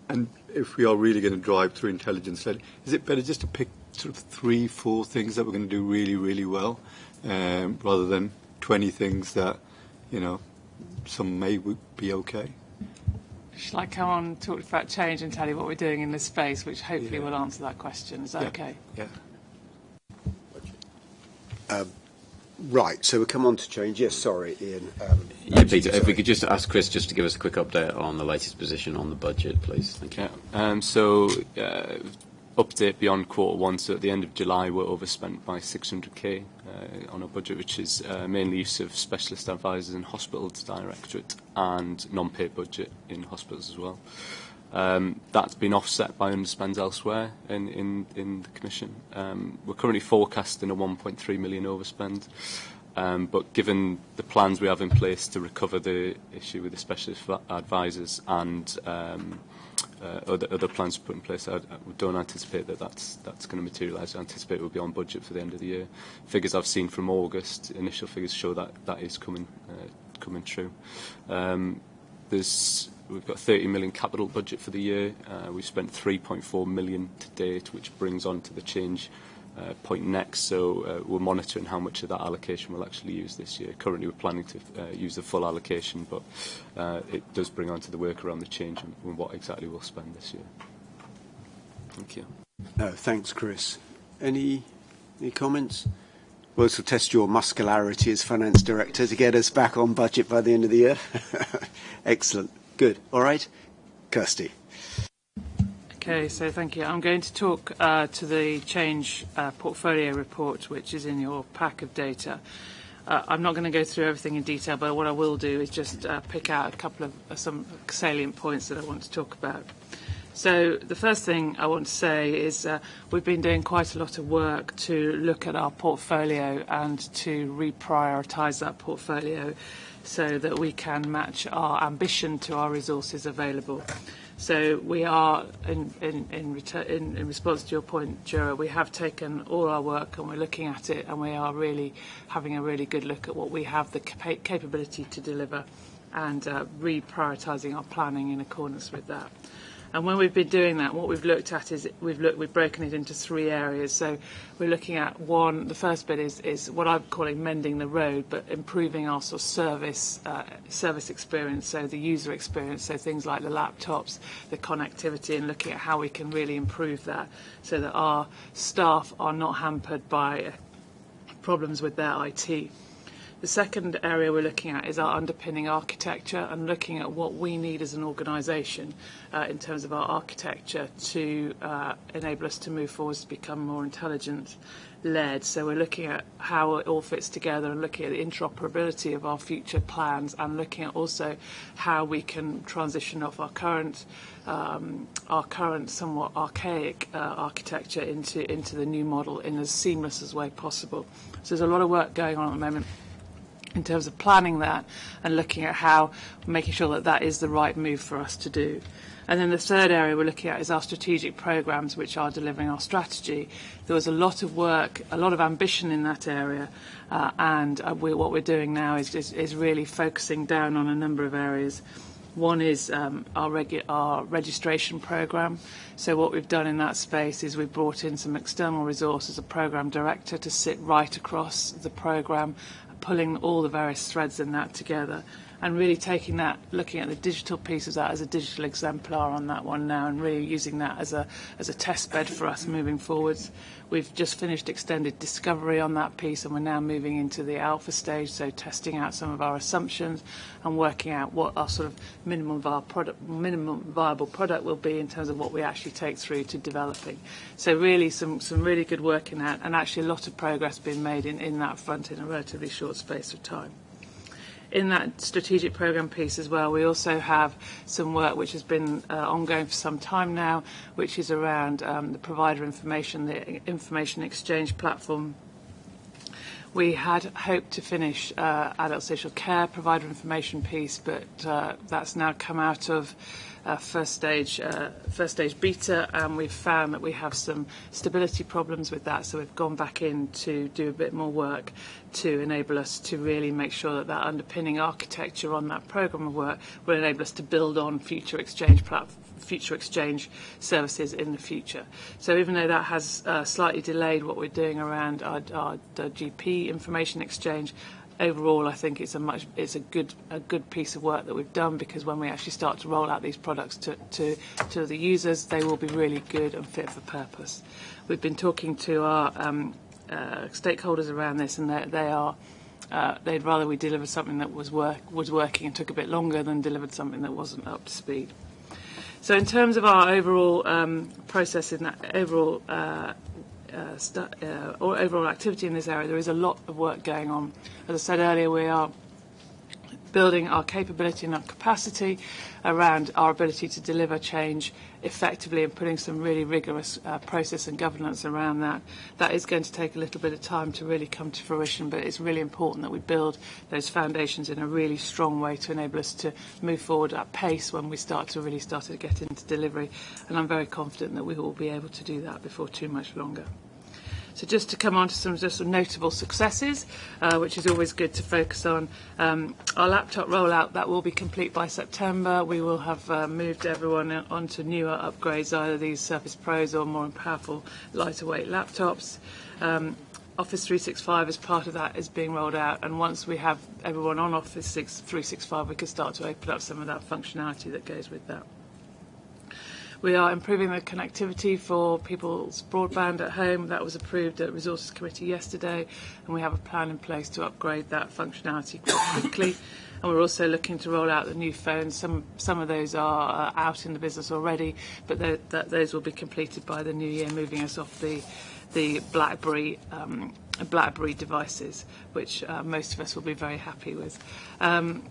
and if we are really going to drive through intelligence-led, is it better just to pick sort of 3-4 things that we're going to do really, really well, rather than 20 things that, some may be okay? Shall I come on and talk about change and tell you what we're doing in this space, which hopefully will answer that question? Is that okay? Yeah. Right, so we'll come on to change. Yes, sorry, Ian. Peter, if we could just ask Chris just to give us a quick update on the latest position on the budget, please. Thank you. Update beyond quarter one, so at the end of July we're overspent by 600k on our budget, which is mainly use of specialist advisors in hospitals directorate and non-paid budget in hospitals as well. That's been offset by underspends elsewhere in the Commission. We're currently forecasting a 1.3 million overspend, but given the plans we have in place to recover the issue with the specialist advisors and other plans put in place, we don't anticipate that's going to materialise. I anticipate we'll be on budget for the end of the year. Figures I've seen from August, initial figures show that is coming true. We've got a 30 million capital budget for the year. We've spent 3.4 million to date, which brings on to the change point next. So we're monitoring how much of that allocation we'll actually use this year. Currently, we're planning to use the full allocation, but it does bring on to the work around the change and what exactly we'll spend this year. Thank you. Thanks, Chris. Any comments? We'll also test your muscularity as finance director to get us back on budget by the end of the year. Excellent. Good. All right. Kirsty. Okay, so thank you. I'm going to talk to the change portfolio report, which is in your pack of data. I'm not going to go through everything in detail, but what I will do is just pick out a couple of some salient points that I want to talk about. So the first thing I want to say is we've been doing quite a lot of work to look at our portfolio and to reprioritise that portfolio so that we can match our ambition to our resources available. So we are, in response to your point, Jura, we have taken all our work and we're looking at it, and we are really having a really good look at what we have the capability to deliver, and reprioritising our planning in accordance with that. And when we've been doing that, what we've looked at is we've broken it into 3 areas. So we're looking at one. The first bit is what I'm calling mending the road, but improving our sort of service experience, so the user experience, so things like the laptops, the connectivity, and looking at how we can really improve that, so that our staff are not hampered by problems with their IT. The second area we're looking at is our underpinning architecture, and looking at what we need as an organisation in terms of our architecture to enable us to move forward, to become more intelligent-led. So we're looking at how it all fits together, and looking at the interoperability of our future plans, and looking at also how we can transition off our current somewhat archaic architecture into the new model in as seamless as way possible. So there's a lot of work going on at the moment in terms of planning that, and looking at how, making sure that that is the right move for us to do. And then the third area we're looking at is our strategic programmes, which are delivering our strategy. There was a lot of work, a lot of ambition in that area, and what we're doing now is really focusing down on a number of areas. One is our registration programme. So what we've done in that space is we've brought in some external resources, a programme director to sit right across the programme, pulling all the various threads in that together, and really taking that, looking at the digital piece of that as a digital exemplar on that one now, and really using that as a test bed for us moving forwards. We've just finished extended discovery on that piece, and we're now moving into the alpha stage, so testing out some of our assumptions and working out what our sort of minimum viable product will be in terms of what we actually take through to developing. So really some really good work in that, and actually a lot of progress being made in that front in a relatively short space of time. In that strategic programme piece as well, we also have some work which has been ongoing for some time now, which is around the provider information, the information exchange platform. We had hoped to finish adult social care provider information piece, but that's now come out of first stage beta, and we've found that we have some stability problems with that, so we've gone back in to do a bit more work to enable us to really make sure that that underpinning architecture on that programme of work will enable us to build on future exchange services in the future. So even though that has slightly delayed what we're doing around our GP information exchange, overall, I think it's a good piece of work that we've done, because when we actually start to roll out these products to the users, they will be really good and fit for purpose. We've been talking to our stakeholders around this, and they'd rather we deliver something that was working and took a bit longer than delivered something that wasn't up to speed. So in terms of our overall process in that overall overall activity in this area, there is a lot of work going on. As I said earlier, we are building our capability and our capacity around our ability to deliver change effectively, and putting some really rigorous process and governance around that. That is going to take a little bit of time to really come to fruition, but it's really important that we build those foundations in a really strong way to enable us to move forward at pace when we start to get into delivery. And I'm very confident that we will be able to do that before too much longer. So just to come on to some just notable successes, which is always good to focus on. Our laptop rollout, that will be complete by September. We will have moved everyone onto newer upgrades, either these Surface Pros or more powerful, lighter weight laptops. Office 365 as part of that is being rolled out, and once we have everyone on Office 365, we can start to open up some of that functionality that goes with that. We are improving the connectivity for people's broadband at home. That was approved at Resources Committee yesterday, and we have a plan in place to upgrade that functionality quite quickly. And we're also looking to roll out the new phones. Some of those are out in the business already, but those will be completed by the new year, moving us off the the BlackBerry devices, which most of us will be very happy with.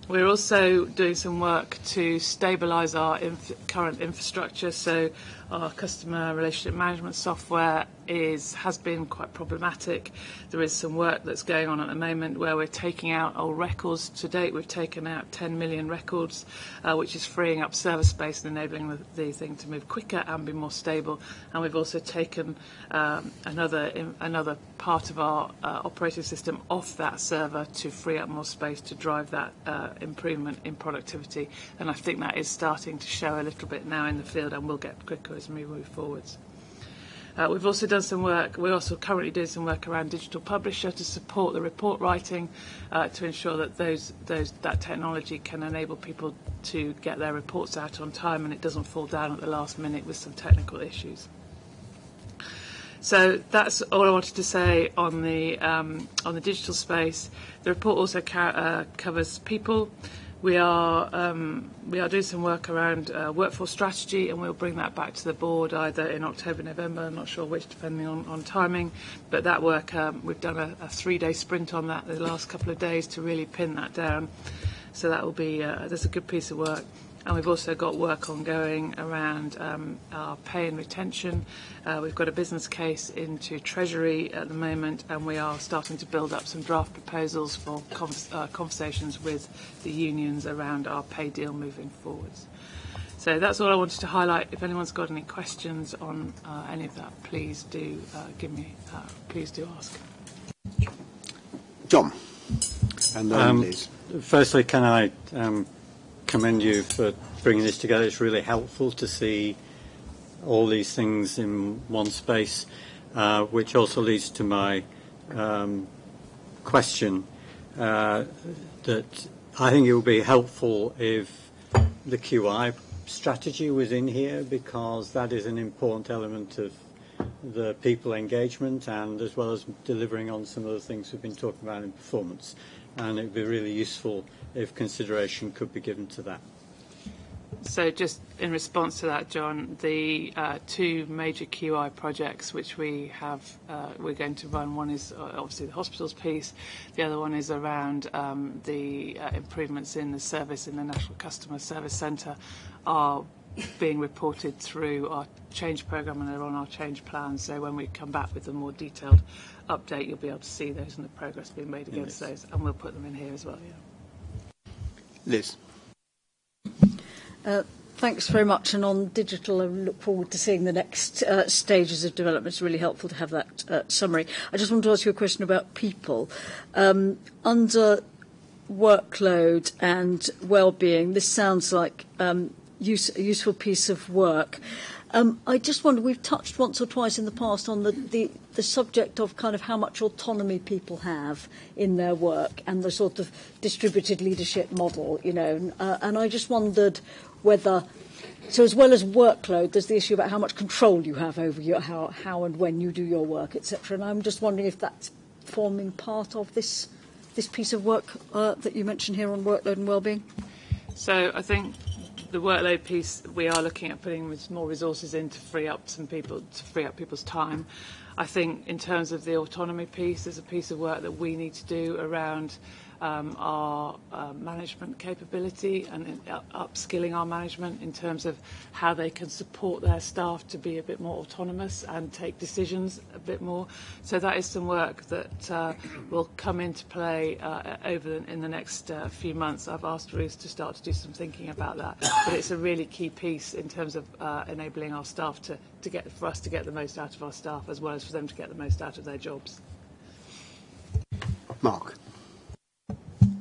We're also doing some work to stabilise our current infrastructure. So our customer relationship management software has been quite problematic. There is some work that's going on at the moment where we're taking out old records. To date, we've taken out 10 million records, which is freeing up server space and enabling the thing to move quicker and be more stable. And we've also taken another part of our operating system off that server to free up more space to drive that improvement in productivity. And I think that is starting to show a little bit now in the field and will get quicker as we move forwards. We've also done some work. We're also currently doing some work around digital publisher to support the report writing, to ensure that that technology can enable people to get their reports out on time and it doesn't fall down at the last minute with some technical issues. So that's all I wanted to say on the digital space. The report also covers people. We are doing some work around workforce strategy, and we'll bring that back to the board either in October, November. I'm not sure which, depending on timing. But that work, we've done a 3-day sprint on that the last couple of days to really pin that down. So that will be that's a good piece of work. And we've also got work ongoing around our pay and retention. We've got a business case into Treasury at the moment, and we are starting to build up some draft proposals for conversations with the unions around our pay deal moving forwards. So that's all I wanted to highlight. If anyone's got any questions on any of that, please do please do ask. John, and then Liz. Firstly, can I commend you for bringing this together. It's really helpful to see all these things in one space, which also leads to my question that I think it would be helpful if the QI strategy was in here, because that is an important element of the people engagement and as well as delivering on some of the things we've been talking about in performance. And it would be really useful if consideration could be given to that. So just in response to that, John, the two major QI projects which we have, we're going to run, one is obviously the hospitals piece, the other one is around the improvements in the service in the National Customer Service Centre, are being reported through our change programme and they're on our change plan. So when we come back with a more detailed update, you'll be able to see those and the progress being made against those, and we'll put them in here as well. Yeah. Liz. Thanks very much. And on digital, I look forward to seeing the next stages of development. It's really helpful to have that summary. I just want to ask you a question about people. Under workload and well-being, this sounds like a useful piece of work. I just wonder, we've touched once or twice in the past on the subject of kind of how much autonomy people have in their work and the sort of distributed leadership model, you know. And I just wondered whether, so as well as workload, there's the issue about how much control you have over how and when you do your work, etc. And I'm just wondering if that's forming part of this piece of work that you mentioned here on workload and well-being. So I think the workload piece, we are looking at putting more resources in to free up people's time. I think in terms of the autonomy piece, there's a piece of work that we need to do around our management capability and upskilling our management in terms of how they can support their staff to be a bit more autonomous and take decisions a bit more. So that is some work that will come into play in the next few months. I've asked Ruth to start to do some thinking about that, but it's a really key piece in terms of enabling our staff for us to get the most out of our staff, as well as for them to get the most out of their jobs. Mark.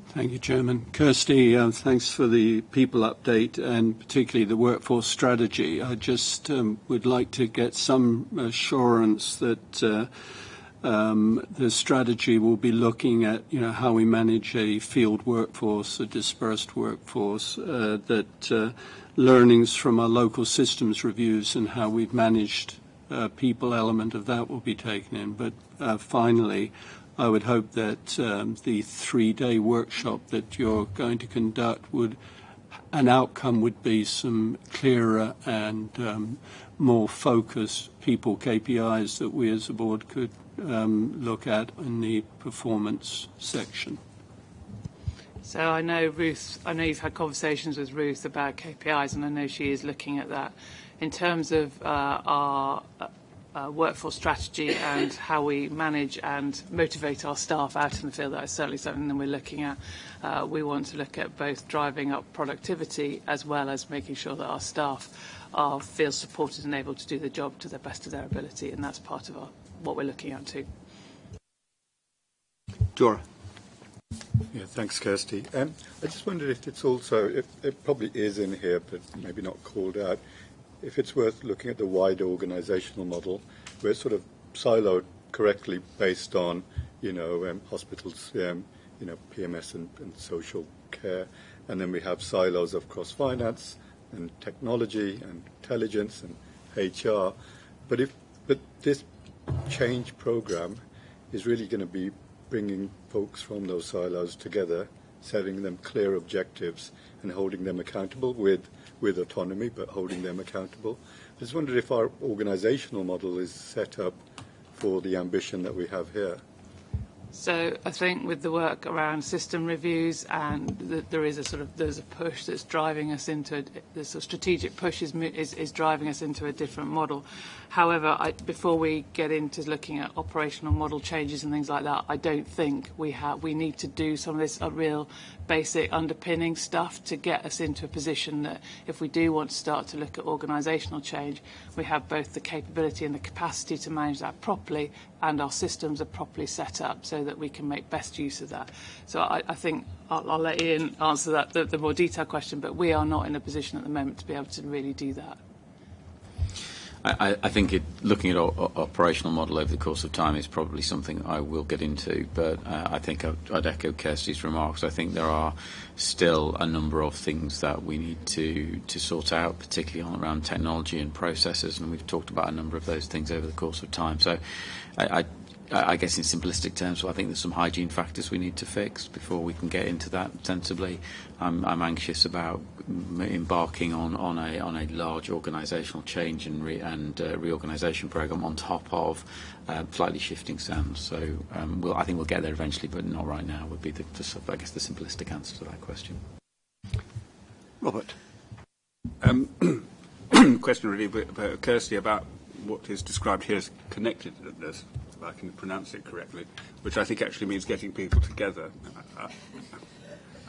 Thank you, Chairman. Kirsty, thanks for the people update and particularly the workforce strategy. I just would like to get some assurance that the strategy will be looking at, how we manage a field workforce, a dispersed workforce, that learnings from our local systems reviews and how we've managed people element of that will be taken in. But finally, I would hope that the 3-day workshop that you're going to conduct would an outcome would be some clearer and more focused people KPIs that we as a board could look at in the performance section. So I know you've had conversations with Ruth about KPIs, and I know she is looking at that. In terms of our workforce strategy and how we manage and motivate our staff out in the field, that is certainly something that we're looking at. We want to look at both driving up productivity as well as making sure that our staff feel supported and able to do the job to the best of their ability, and that's part of what we're looking at too. Dora. Yeah, thanks, Kirsty. I just wondered if it's also, it probably is in here, but maybe not called out, if it's worth looking at the wider organisational model, where it's sort of siloed correctly based on, hospitals, PMS and social care, and then we have silos of cross-finance and technology and intelligence and HR. But this change programme is really going to be bringing folks from those silos together, setting them clear objectives and holding them accountable with autonomy, but holding them accountable. I just wondered if our organisational model is set up for the ambition that we have here. So I think with the work around system reviews, and there's a push that's driving us into the sort of strategic push is driving us into a different model. However, before we get into looking at operational model changes and things like that, I don't think we need to do some of this real basic underpinning stuff to get us into a position that if we do want to start to look at organisational change, we have both the capability and the capacity to manage that properly, and our systems are properly set up so that we can make best use of that. So I think I'll let Ian answer that, the more detailed question, but we are not in a position at the moment to be able to really do that. I think looking at operational model over the course of time is probably something I will get into, but I think I'd echo Kirsty's remarks. I think there are still a number of things that we need to sort out, particularly around technology and processes, and we've talked about a number of those things over the course of time. So I guess in simplistic terms, I think there's some hygiene factors we need to fix before we can get into that sensibly. I'm anxious about embarking on a large organisational change and reorganisation programme on top of slightly shifting sands. So I think we'll get there eventually, but not right now. Would be the simplistic answer to that question. Robert. Question really about Kirsty about what is described here as connectedness, if I can pronounce it correctly, which I think actually means getting people together.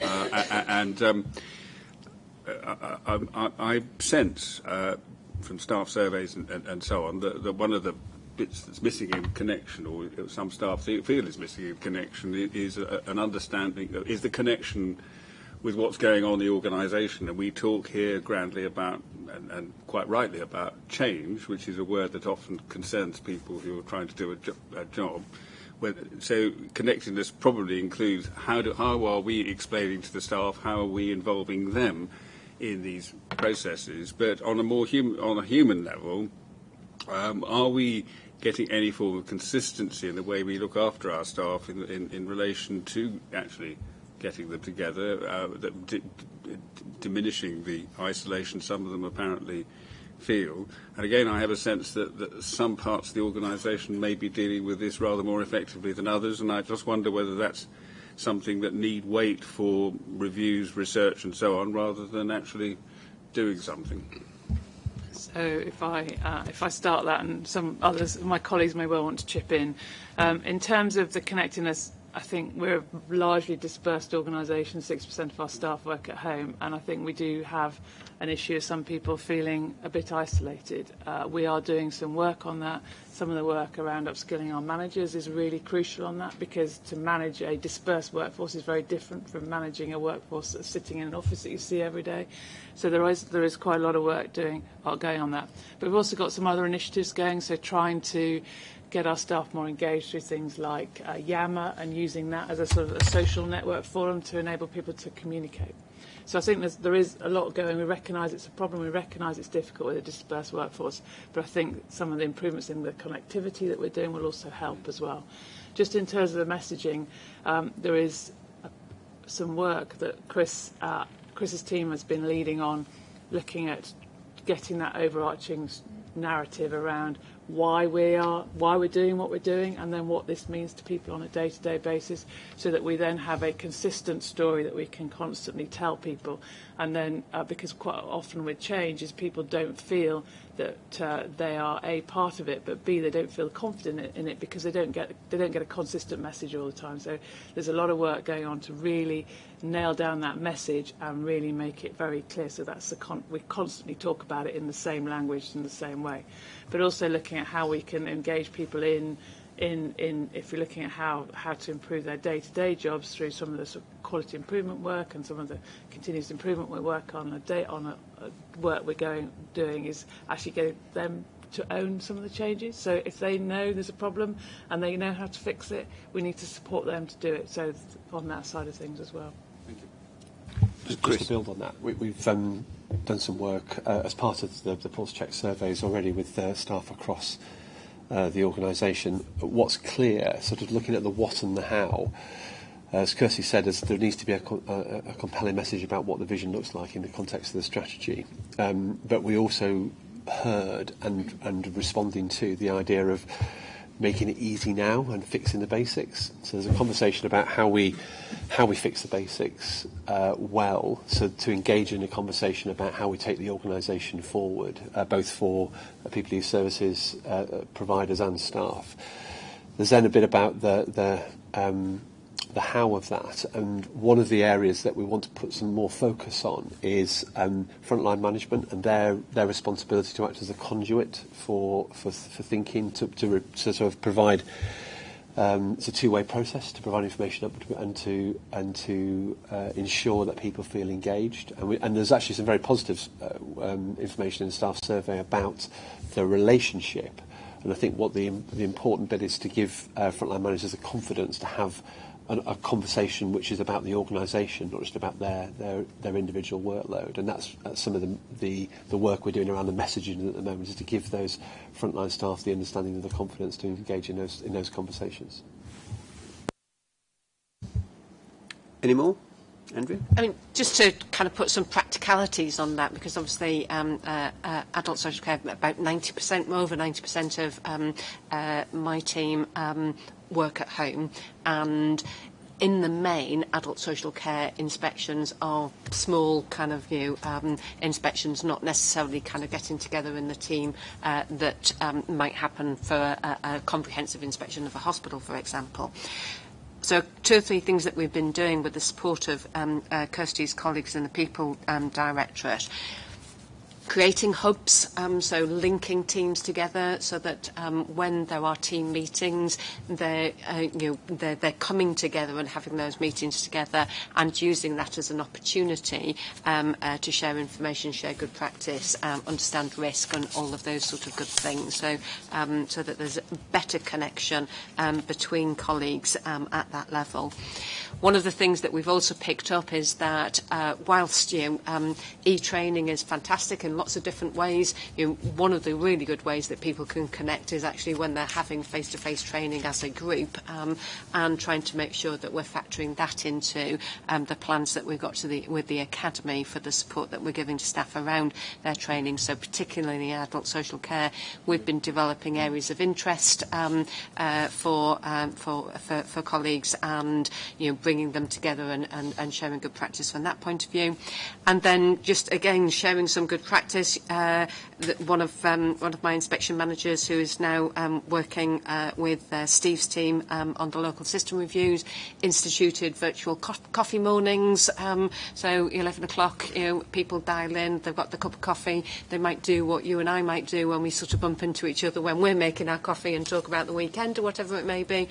I sense from staff surveys and so on that one of the bits that's missing in connection, or some staff feel is missing in connection, is an understanding, is the connection with what's going on in the organisation. And we talk here grandly about, and quite rightly, about change, which is a word that often concerns people who are trying to do a job. So connectedness probably includes how are we explaining to the staff, how are we involving them in these processes. But on a human level, are we getting any form of consistency in the way we look after our staff in relation to actually getting them together, diminishing the isolation some of them apparently feel. And again, I have a sense that some parts of the organisation may be dealing with this rather more effectively than others, and I just wonder whether that's something that need wait for reviews, research and so on, rather than actually doing something. So if I start that, and some others, my colleagues may well want to chip in terms of the connectedness. I think we're a largely dispersed organisation. 6% of our staff work at home, and I think we do have an issue of some people feeling a bit isolated. We are doing some work on that. Some of the work around upskilling our managers is really crucial on that, because to manage a dispersed workforce is very different from managing a workforce that's sitting in an office that you see every day. So there is quite a lot of work going on that. But we've also got some other initiatives going, so trying to get our staff more engaged through things like Yammer, and using that as a sort of a social network forum to enable people to communicate. So I think there is a lot going. We recognise it's a problem. We recognise it's difficult with a dispersed workforce. But I think some of the improvements in the connectivity that we're doing will also help as well. Just in terms of the messaging, there is some work that Chris Chris's team has been leading on looking at getting that overarching narrative around why we're doing what we're doing, and then what this means to people on a day-to-day basis, so that we then have a consistent story that we can constantly tell people. And then, because quite often with change is people don't feel that they are A, part of it, but B, they don't feel confident in it because they don't get a consistent message all the time. So there's a lot of work going on to really nail down that message and really make it very clear. So that's we constantly talk about it in the same language, in the same way, but also looking at how we can engage people in if we're looking at how to improve their day-to-day jobs through some of the sort of quality improvement work and some of the continuous improvement we work on work we're doing is actually getting them to own some of the changes. So if they know there's a problem and they know how to fix it, we need to support them to do it. So on that side of things as well. Thank you. Just to build on that, we've done some work as part of the pulse check surveys already with staff across the organisation. What's clear, sort of looking at the what and the how, as Kirsty said, there needs to be a compelling message about what the vision looks like in the context of the strategy. But we also heard and responding to the idea of making it easy now and fixing the basics. So there's a conversation about how we fix the basics well, so to engage in a conversation about how we take the organisation forward, both for people who use services, providers and staff. There's then a bit about the how of that, and one of the areas that we want to put some more focus on is frontline management and their responsibility to act as a conduit for thinking, to sort of provide. It's a two-way process to provide information up and to ensure that people feel engaged. And there's actually some very positive information in the staff survey about the relationship. And I think what the important bit is to give frontline managers the confidence to have a conversation which is about the organisation, not just about their individual workload. And that's some of the work we're doing around the messaging at the moment, is to give those frontline staff the understanding and the confidence to engage in those conversations. Any more? Andrea? I mean, just to kind of put some practicalities on that, because obviously adult social care, about 90%, more over 90% of my team work at home, and in the main, adult social care inspections are small kind of inspections, not necessarily kind of getting together in the team that might happen for a comprehensive inspection of a hospital, for example. So 2 or 3 things that we've been doing with the support of Kirsty's colleagues in the People Directorate. Creating hubs, so linking teams together so that when there are team meetings, they're coming together and having those meetings together and using that as an opportunity to share information, share good practice, understand risk and all of those sort of good things. So so that there's a better connection between colleagues at that level. One of the things that we've also picked up is that whilst e-training is fantastic in lots of different ways, one of the really good ways that people can connect is actually when they're having face-to-face training as a group, and trying to make sure that we're factoring that into the plans that we've got with the academy for the support that we're giving to staff around their training. So particularly in adult social care, we've been developing areas of interest for colleagues, and bringing them together and sharing good practice from that point of view. And then just again sharing some good practice. One of my inspection managers, who is now working with Steve's team on the local system reviews, instituted virtual coffee mornings. So 11 o'clock, people dial in, they've got the cup of coffee, they might do what you and I might do when we sort of bump into each other when we're making our coffee and talk about the weekend or whatever it may be.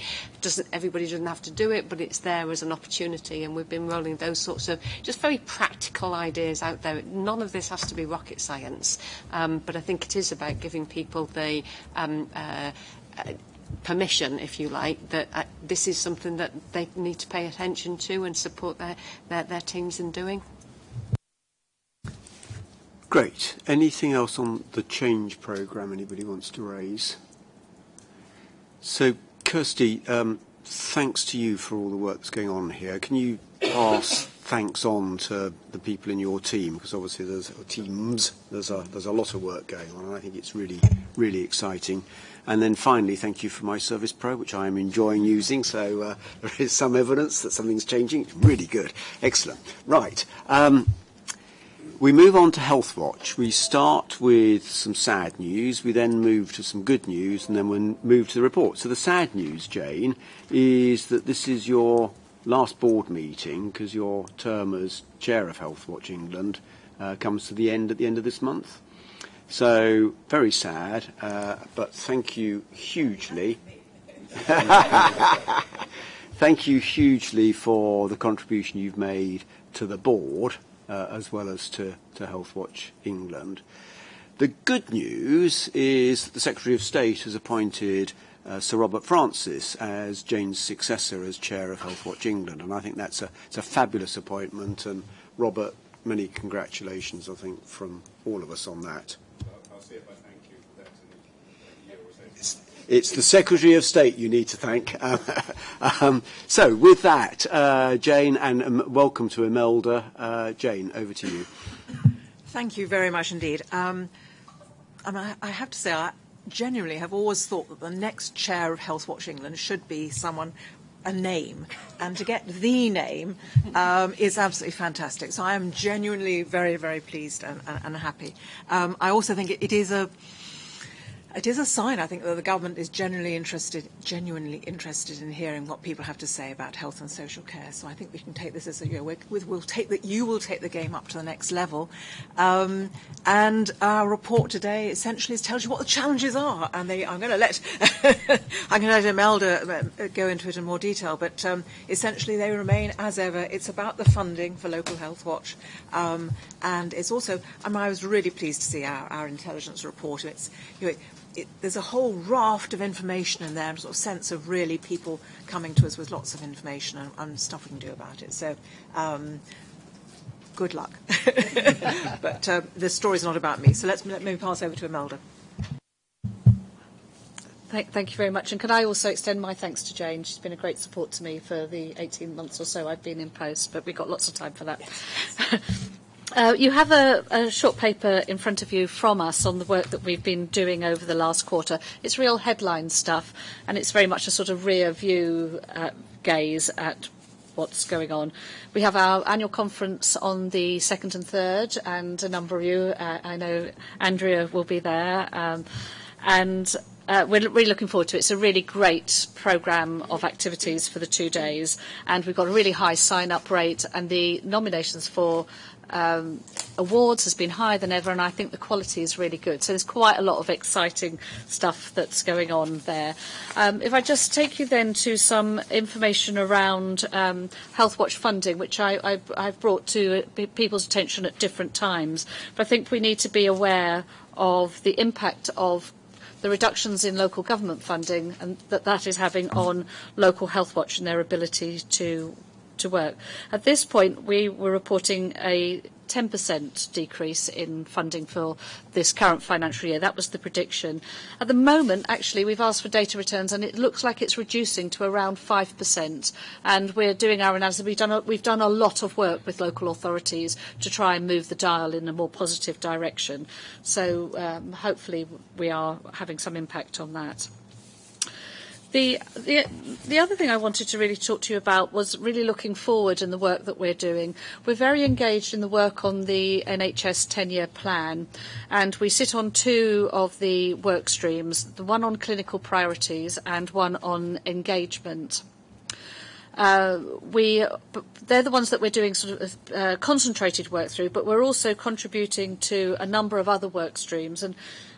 Everybody doesn't have to do it, but it's there as an opportunity, and we've been rolling those sorts of just very practical ideas out there. None of this has to be rocket science, but I think it is about giving people the permission, if you like, that this is something that they need to pay attention to and support their teams in doing. Great. Anything else on the change programme anybody wants to raise? So, Kirsty, thanks to you for all the work that's going on here. Can you pass thanks on to the people in your team, because obviously there's a lot of work going on, and I think it's really, really exciting. And then finally, thank you for my Service Pro, which I am enjoying using. So there is some evidence that something's changing. It's really good. Excellent. Right. We move on to HealthWatch. We start with some sad news. We then move to some good news, and then we move to the report. So the sad news, Jane, is that this is your last board meeting, because your term as chair of HealthWatch England comes to the end at the end of this month. So, very sad, but thank you hugely. Thank you hugely for the contribution you've made to the board, as well as to HealthWatch England. The good news is that the Secretary of State has appointed Sir Robert Francis as Jane's successor as chair of HealthWatch England, and I think it's a fabulous appointment, and Robert, many congratulations, I think, from all of us on that. It's the Secretary of State you need to thank. So with that, Jane, and welcome to Imelda. Jane, over to you. Thank you very much indeed. And I have to say, I genuinely have always thought that the next chair of HealthWatch England should be someone, a name, and to get the name is absolutely fantastic. So I am genuinely very, very pleased and happy. I also think it is a sign, I think, that the government is genuinely interested in hearing what people have to say about health and social care. So I think we can take this as you will take the game up to the next level. And our report today essentially tells you what the challenges are. And I'm going to let Imelda go into it in more detail. But essentially, they remain as ever. It's about the funding for local health watch, and it's also. I was really pleased to see our intelligence report. It's there's a whole raft of information in there, and a sort of sense of really people coming to us with lots of information and stuff we can do about it. So, good luck. But the story's not about me. So let me pass over to Imelda. Thank you very much. And can I also extend my thanks to Jane? She's been a great support to me for the 18 months or so I've been in post, but we've got lots of time for that. Yes. You have a short paper in front of you from us on the work that we've been doing over the last quarter. It's real headline stuff, and it's very much a sort of rear view gaze at what's going on. We have our annual conference on the 2nd and 3rd, and a number of you, I know Andrea will be there, and we're really looking forward to it. It's a really great programme of activities for the 2 days, and we've got a really high sign-up rate, and the nominations for awards has been higher than ever, and I think the quality is really good. So there's quite a lot of exciting stuff that's going on there. If I just take you then to some information around HealthWatch funding, which I've brought to people's attention at different times. But I think we need to be aware of the impact of the reductions in local government funding and that is having on local HealthWatch and their ability to work. At this point, we were reporting a 10% decrease in funding for this current financial year. That was the prediction. At the moment, actually, we've asked for data returns, and it looks like it's reducing to around 5%. And we're doing our analysis. We've done a lot of work with local authorities to try and move the dial in a more positive direction. So hopefully we are having some impact on that. The other thing I wanted to really talk to you about was really looking forward in the work that we're doing. We're very engaged in the work on the NHS 10-year plan, and we sit on two of the work streams, the one on clinical priorities and one on engagement. They're the ones that we're doing sort of concentrated work through, but we're also contributing to a number of other work streams. And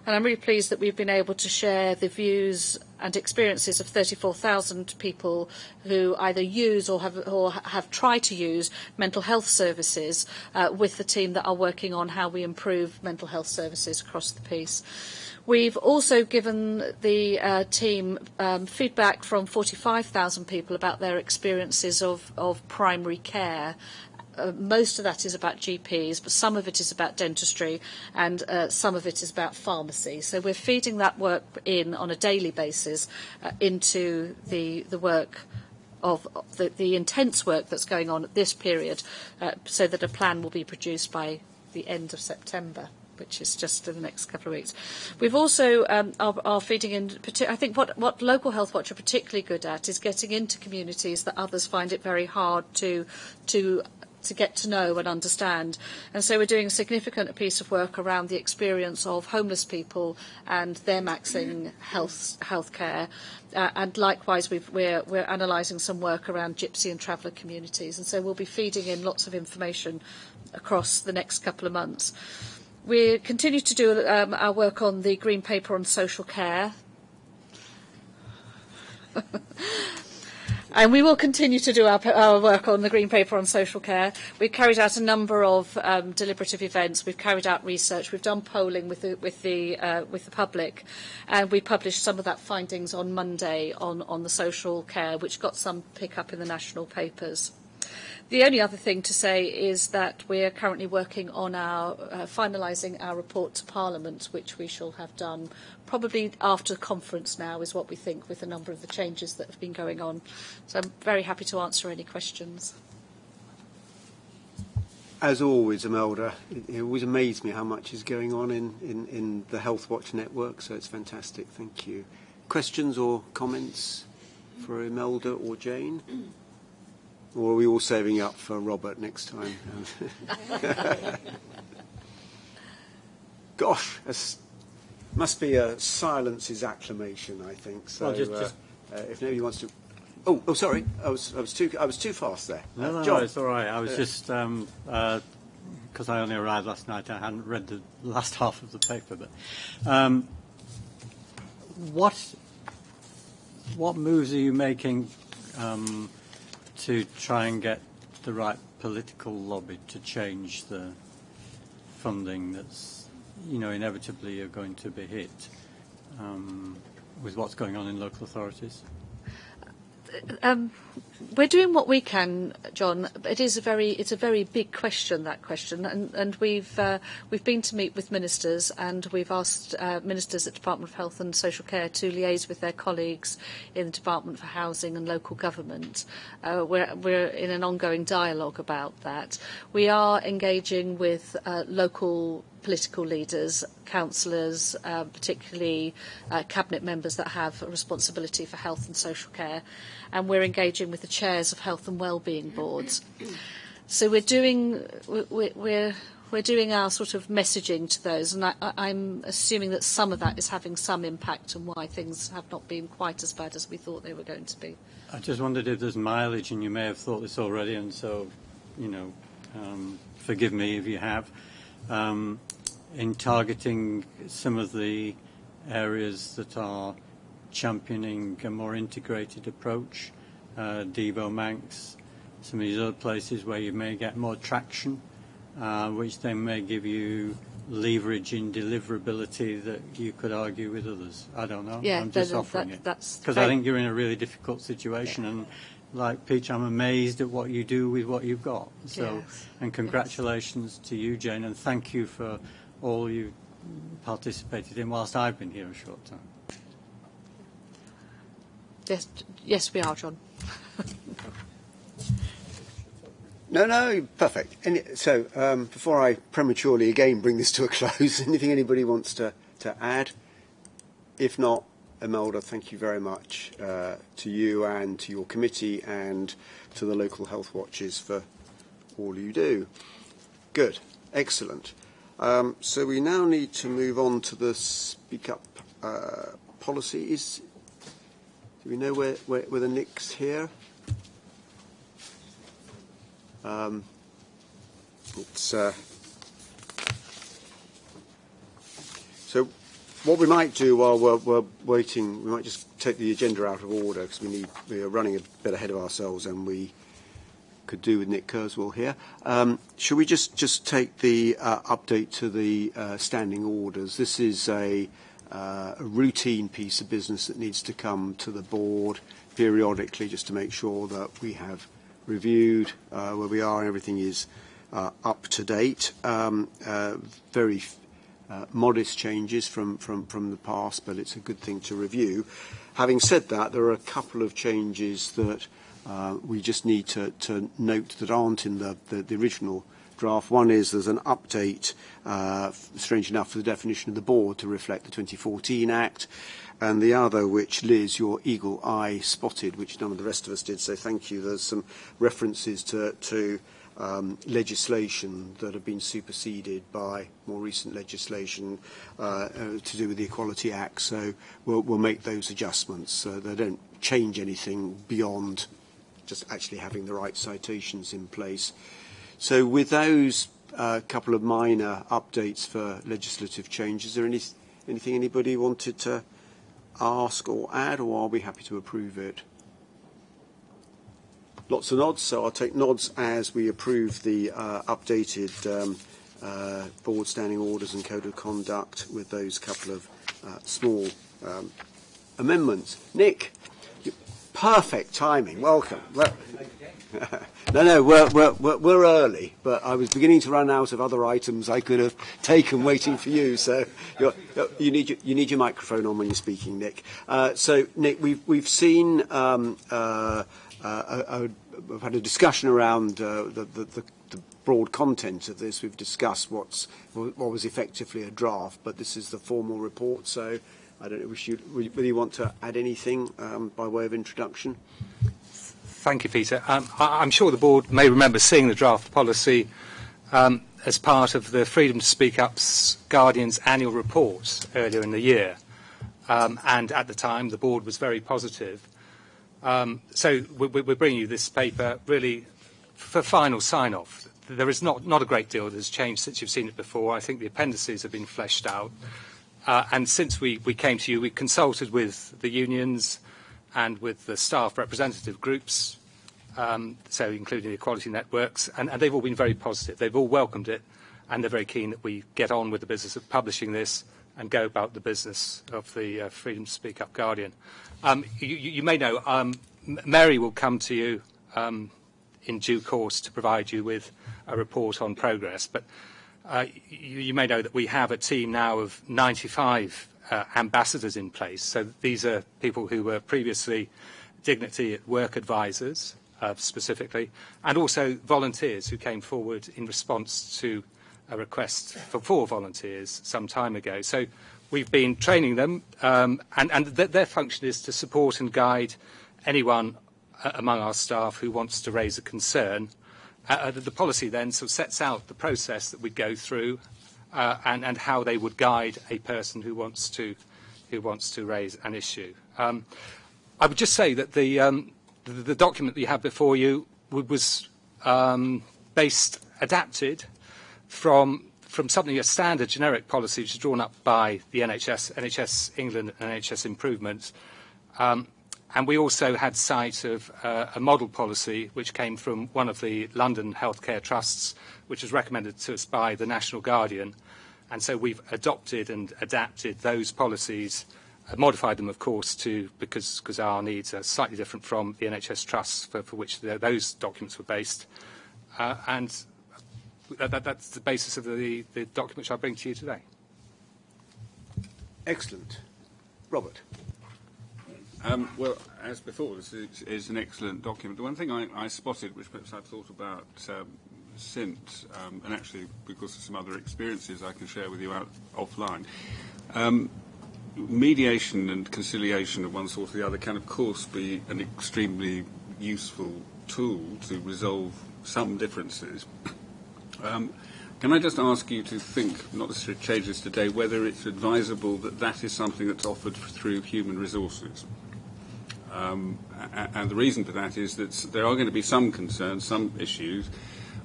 I'm really pleased that we've been able to share the views and experiences of 34,000 people who either use or have tried to use mental health services with the team that are working on how we improve mental health services across the piece. We've also given the team feedback from 45,000 people about their experiences of primary care. Most of that is about GPs, but some of it is about dentistry and some of it is about pharmacy. So we're feeding that work in on a daily basis into the work the intense work that's going on at this period, so that a plan will be produced by the end of September, which is just in the next couple of weeks. We've also are feeding in. I think what local HealthWatch are particularly good at is getting into communities that others find it very hard to get to know and understand. And so we're doing a significant piece of work around the experience of homeless people and them accessing healthcare. And likewise, we're analysing some work around gypsy and traveller communities. And so we'll be feeding in lots of information across the next couple of months. We continue to do our work on the Green Paper on social care. And we will continue to do our work on the Green Paper on social care. We've carried out a number of deliberative events. We've carried out research. We've done polling with the public, and we published some of that findings on Monday on the social care, which got some pick-up in the national papers. The only other thing to say is that we are currently working on our finalising our report to Parliament, which we shall have done probably after the conference now, is what we think, with a number of the changes that have been going on. So I'm very happy to answer any questions. As always, Imelda, it always amazes me how much is going on in the HealthWatch network, so it's fantastic. Thank you. Questions or comments for Imelda or Jane? Or are we all saving up for Robert next time? Gosh, must be a silence is acclamation, I think. So, well, if nobody wants to, oh, sorry, I was too fast there. No, John. It's all right. I was just because I only arrived last night. I hadn't read the last half of the paper, but what moves are you making to try and get the right political lobby to change the funding that's, inevitably are going to be hit with what's going on in local authorities? We're doing what we can, John. It's a very big question, that question, and we've been to meet with ministers, and we've asked ministers at Department of Health and Social Care to liaise with their colleagues in the Department for Housing and Local Government. We're in an ongoing dialogue about that. We are engaging with local political leaders, councillors, particularly cabinet members that have a responsibility for health and social care, and we're engaging with the chairs of health and wellbeing boards. So we're doing our sort of messaging to those, and I'm assuming that some of that is having some impact on why things have not been quite as bad as we thought they were going to be. I just wondered if there's mileage, and you may have thought this already, and so, forgive me if you have. In targeting some of the areas that are championing a more integrated approach, Devo, Manx, some of these other places where you may get more traction, which then may give you leverage in deliverability that you could argue with others. I don't know. Yeah, I'm just offering it. Because I think you're in a really difficult situation, and like Peach, I'm amazed at what you do with what you've got. So, yes. And congratulations to you, Jane, and thank you for all you participated in whilst I've been here a short time. Yes, we are, John. No, perfect. So, before I prematurely again bring this to a close, anything anybody wants to add? If not, Imelda, thank you very much to you and to your committee and to the local health watches for all you do. Good, excellent. So we now need to move on to the Speak Up policy. Do we know where the Nick's here? So what we might do while we're waiting, we might just take the agenda out of order because we are running a bit ahead of ourselves, and we could do with Nick Kurzweil here. Should we just take the update to the standing orders? This is a routine piece of business that needs to come to the board periodically just to make sure that we have reviewed where we are and everything is up to date. Very modest changes from the past, but it's a good thing to review. Having said that, there are a couple of changes that we just need to note that aren't in the original draft. One is there's an update, strange enough, for the definition of the board to reflect the 2014 Act, and the other, which Liz, your eagle eye spotted, which none of the rest of us did, so thank you. There's some references to legislation that have been superseded by more recent legislation to do with the Equality Act, so we'll make those adjustments. They don't change anything beyond just actually having the right citations in place. So with those couple of minor updates for legislative change, is there anything anybody wanted to ask or add, or are we happy to approve it? Lots of nods, so I'll take nods as we approve the updated board standing orders and code of conduct with those couple of small amendments. Nick, perfect timing. Welcome. No, we're early, but I was beginning to run out of other items I could have taken waiting for you. So you need your microphone on when you're speaking, Nick. So Nick, we've seen. We've had a discussion around the broad content of this. We've discussed what was effectively a draft, but this is the formal report. So I don't know whether you want to add anything by way of introduction. Thank you, Peter. I'm sure the board may remember seeing the draft policy as part of the Freedom to Speak Up's Guardian's annual report earlier in the year. And at the time, the board was very positive. So we're bringing you this paper really for final sign-off. There is not a great deal that has changed since you've seen it before. I think the appendices have been fleshed out. And since we came to you, we consulted with the unions and with the staff representative groups, so including the equality networks, and they've all been very positive. They've all welcomed it, and they're very keen that we get on with the business of publishing this and go about the business of the Freedom to Speak Up Guardian. You may know, Mary will come to you in due course to provide you with a report on progress, but you may know that we have a team now of 95 ambassadors in place. So these are people who were previously Dignity at Work advisors, specifically, and also volunteers who came forward in response to a request for volunteers some time ago. So we've been training them, and their function is to support and guide anyone among our staff who wants to raise a concern. The policy then sort of sets out the process that we go through and how they would guide a person who wants to raise an issue. I would just say that the document that you have before you was adapted from something, a standard generic policy which is drawn up by the NHS England and NHS Improvement. And we also had sight of a model policy which came from one of the London healthcare trusts, which was recommended to us by the National Guardian. And so we've adopted and adapted those policies, modified them, of course, because our needs are slightly different from the NHS trusts for which those documents were based. And that's the basis of the document which I bring to you today. Excellent. Robert. Well, as before, this is an excellent document. The one thing I spotted, which perhaps I've thought about since, and actually because of some other experiences I can share with you offline, mediation and conciliation of one sort or the other can, of course, be an extremely useful tool to resolve some differences. Can I just ask you to think, not necessarily change this today, whether it's advisable that that is something that's offered through human resources? And the reason for that is that there are going to be some concerns, some issues,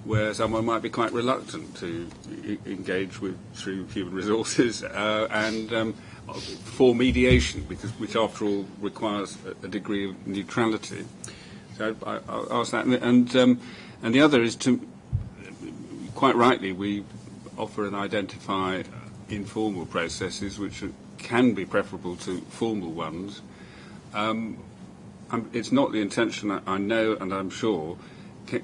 where someone might be quite reluctant to engage with through human resources and for mediation, which after all requires a degree of neutrality. So I'll ask that. And the other is to, quite rightly, we offer and identify informal processes which can be preferable to formal ones. It's not the intention, I know and I'm sure.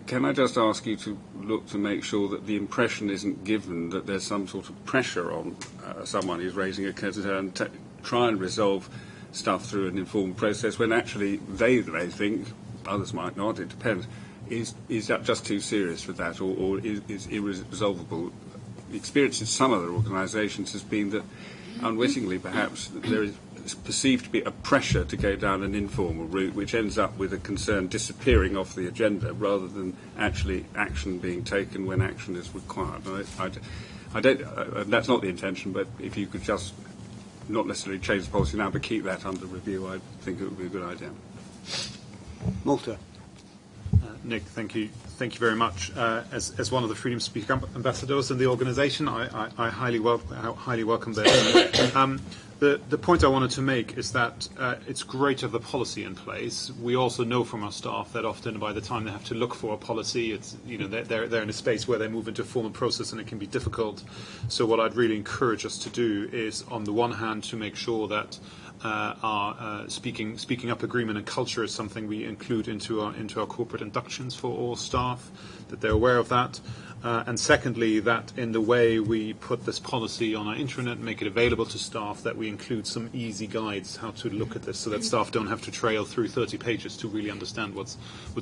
Can I just ask you to look to make sure that the impression isn't given that there's some sort of pressure on someone who's raising a concern to try and resolve stuff through an informal process when actually they think others might not, it depends, is that just too serious for that, or is irresolvable? The experience in some other organisations has been that unwittingly perhaps there is perceived to be a pressure to go down an informal route, which ends up with a concern disappearing off the agenda rather than actually action being taken when action is required. I don't, that's not the intention, but if you could just not necessarily change the policy now, but keep that under review, I think it would be a good idea. Malta. Nick, thank you very much. As one of the Freedom Speak ambassadors in the organisation, I highly welcome this. The point I wanted to make is that it's great to have the policy in place. We also know from our staff that often by the time they have to look for a policy, it's, you know, they're in a space where they move into a formal process and it can be difficult. So what I'd really encourage us to do is, on the one hand, to make sure that our speaking up agreement and culture is something we include into our corporate inductions for all staff, that they're aware of that. And secondly, that in the way we put this policy on our intranet, make it available to staff, that we include some easy guides how to look at this, so that staff don't have to trail through 30 pages to really understand what's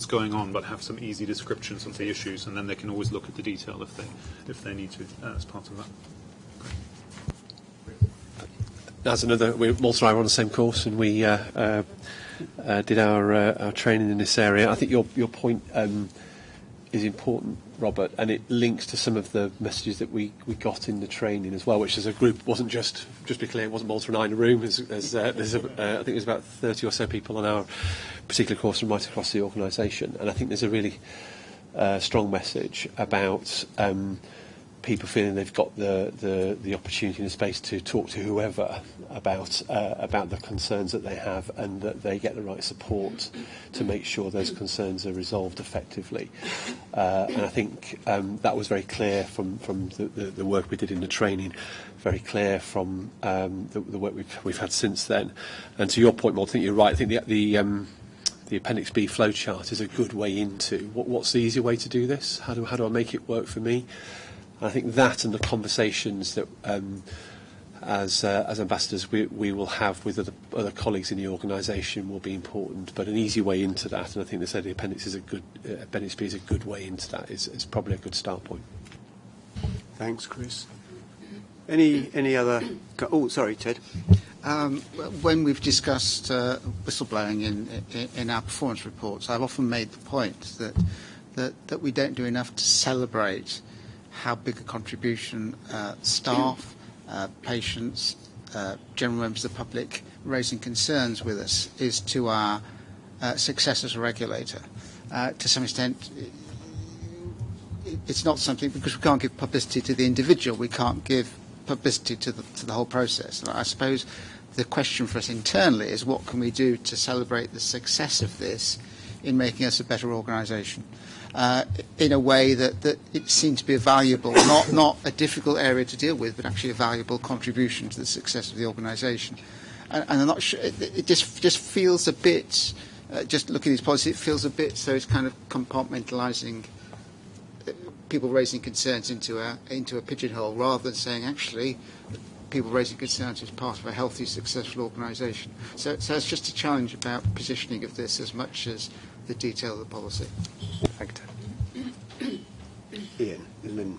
going on, but have some easy descriptions of the issues, and then they can always look at the detail if they need to as part of that. That's another. Malta and I were on the same course, and we did our training in this area. I think your point is important, Robert, and it links to some of the messages that we got in the training as well, which as a group wasn't just to be clear, it wasn't Malta and I in a room. I think there's about 30 or so people on our particular course from right across the organisation, and I think there's a really strong message about people feeling they've got the opportunity and the space to talk to whoever about the concerns that they have, and that they get the right support to make sure those concerns are resolved effectively. And I think that was very clear from the work we did in the training, very clear from the work we've had since then. And to your point, Maud, I think you're right. I think the Appendix B flowchart is a good way into what's the easier way to do this? How do I make it work for me? I think that and the conversations that, as ambassadors, we will have with other colleagues in the organisation will be important. But an easy way into that, and I think they said the Appendix B is a good way into that. Is probably a good start point. Thanks, Chris. Any other? Oh, sorry, Ted. When we've discussed whistleblowing in our performance reports, I've often made the point that we don't do enough to celebrate how big a contribution staff, patients, general members of the public raising concerns with us is to our success as a regulator. To some extent, it's not something, because we can't give publicity to the individual, we can't give publicity to the whole process. And I suppose the question for us internally is, what can we do to celebrate the success of this in making us a better organisation? In a way that it seems to be a valuable, not a difficult area to deal with, but actually a valuable contribution to the success of the organisation. And I'm not sure, it just feels a bit, just looking at these policies, it feels a bit so it's kind of compartmentalising people raising concerns into a pigeonhole, rather than saying actually people raising concerns is part of a healthy, successful organisation. So it's just a challenge about positioning of this as much as the detail of the policy. Thank you. Ian, and then...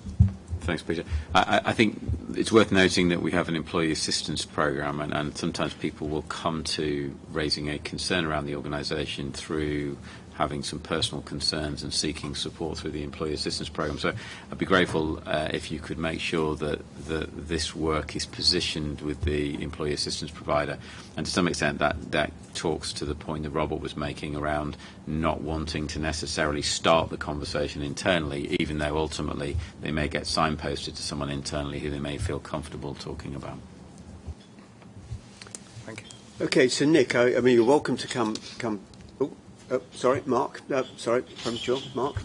Thanks, Peter. I think it's worth noting that we have an employee assistance programme, and sometimes people will come to raising a concern around the organisation through having some personal concerns and seeking support through the employee assistance programme. So I'd be grateful if you could make sure that this work is positioned with the employee assistance provider. And to some extent that talks to the point that Robert was making around not wanting to necessarily start the conversation internally, even though ultimately they may get signposted to someone internally who they may feel comfortable talking about. Thank you. Okay, so Nick, I mean, you're welcome to come. Oh, sorry, Mark. Sorry, from John. Mark.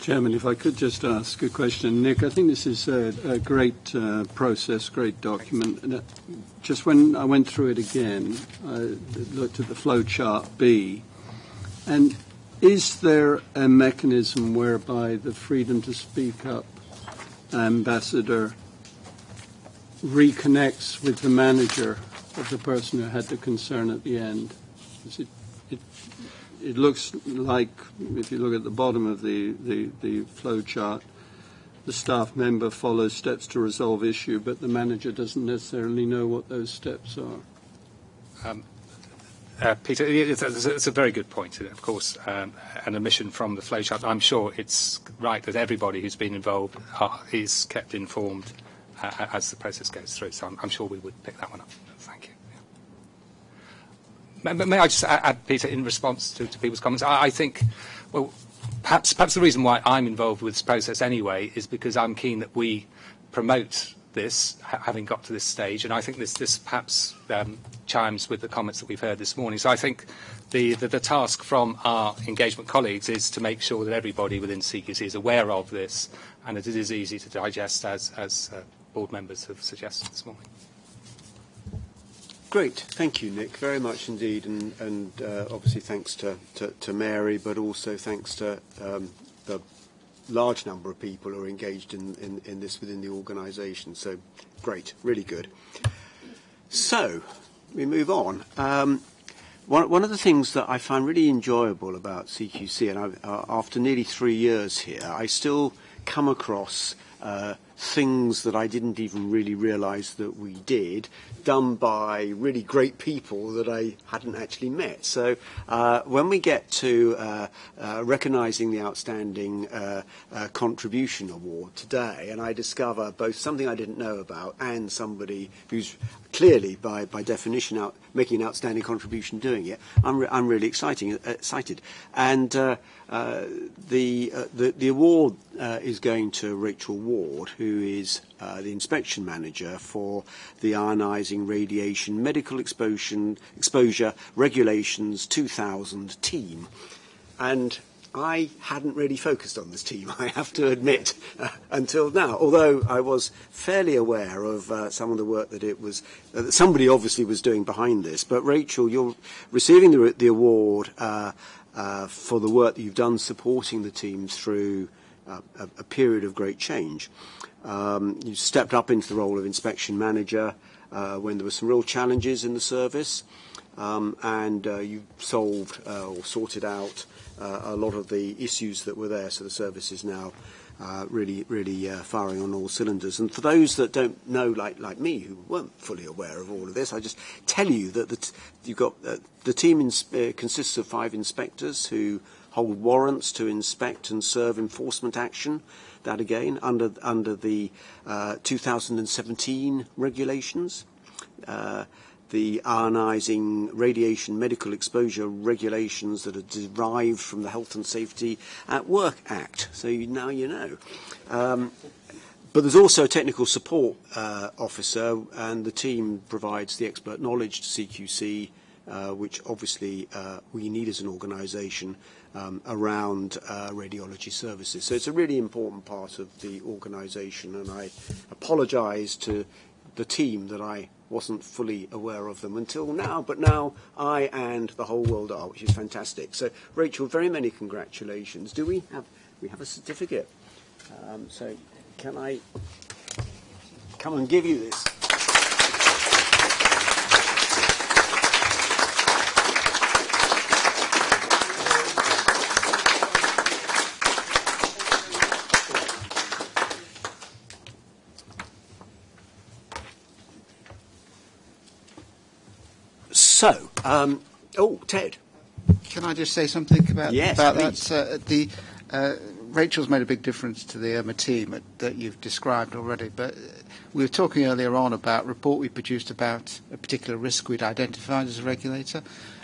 Chairman, if I could just ask a question. Nick, I think this is a great process, great document. And just when I went through it again, I looked at the flowchart B. And is there a mechanism whereby the Freedom to Speak Up ambassador reconnects with the manager of the person who had the concern at the end? it looks like, if you look at the bottom of the flow chart, the staff member follows steps to resolve issue, but the manager doesn't necessarily know what those steps are. Peter, it's a very good point, of course, an omission from the flowchart. I'm sure it's right that everybody who's been involved is kept informed as the process goes through, so I'm sure we would pick that one up. Thank you. May I just add, Peter, in response to people's comments, I think, well, perhaps the reason why I'm involved with this process anyway is because I'm keen that we promote this, having got to this stage, and I think this perhaps chimes with the comments that we've heard this morning. So I think the task from our engagement colleagues is to make sure that everybody within CQC is aware of this, and that it is easy to digest, as board members have suggested this morning. Great, thank you, Nick, very much indeed, and obviously thanks to Mary, but also thanks to the large number of people who are engaged in this within the organisation. So, great, really good. So, we move on. One of the things that I find really enjoyable about CQC, and after nearly 3 years here, I still come across things that I didn't even really realise that we did, done by really great people that I hadn't actually met. So when we get to recognising the Outstanding Contribution Award today, and I discover both something I didn't know about and somebody who's clearly, by definition, making an outstanding contribution doing it, I'm really excited. And the award is going to Rachel Ward, who is the inspection manager for the ionising radiation medical exposure regulations 2000 team. And I hadn't really focused on this team, I have to admit, until now, although I was fairly aware of some of the work that it was, that somebody obviously was doing behind this. But Rachel, you're receiving the award for the work that you've done supporting the team through a period of great change. You stepped up into the role of inspection manager when there were some real challenges in the service, and you solved or sorted out a lot of the issues that were there, so the service is now really firing on all cylinders. And for those that don't know, like me, who weren't fully aware of all of this, I just tell you that you've got the team consists of 5 inspectors who hold warrants to inspect and serve enforcement action. That again under the 2017 regulations. The ionising radiation medical exposure regulations that are derived from the Health and Safety at Work Act. So now you know. But there's also a technical support officer, and the team provides the expert knowledge to CQC, which obviously we need as an organisation around radiology services. So it's a really important part of the organisation, and I apologise to the team that I wasn't fully aware of them until now, but now I and the whole world are, which is fantastic. So, Rachel, very many congratulations. Do we have a certificate? So, can I come and give you this? So, Ted. Can I just say something about that? Rachel's made a big difference to the team that you've described already, but we were talking earlier on about a report we produced about a particular risk we'd identified as a regulator,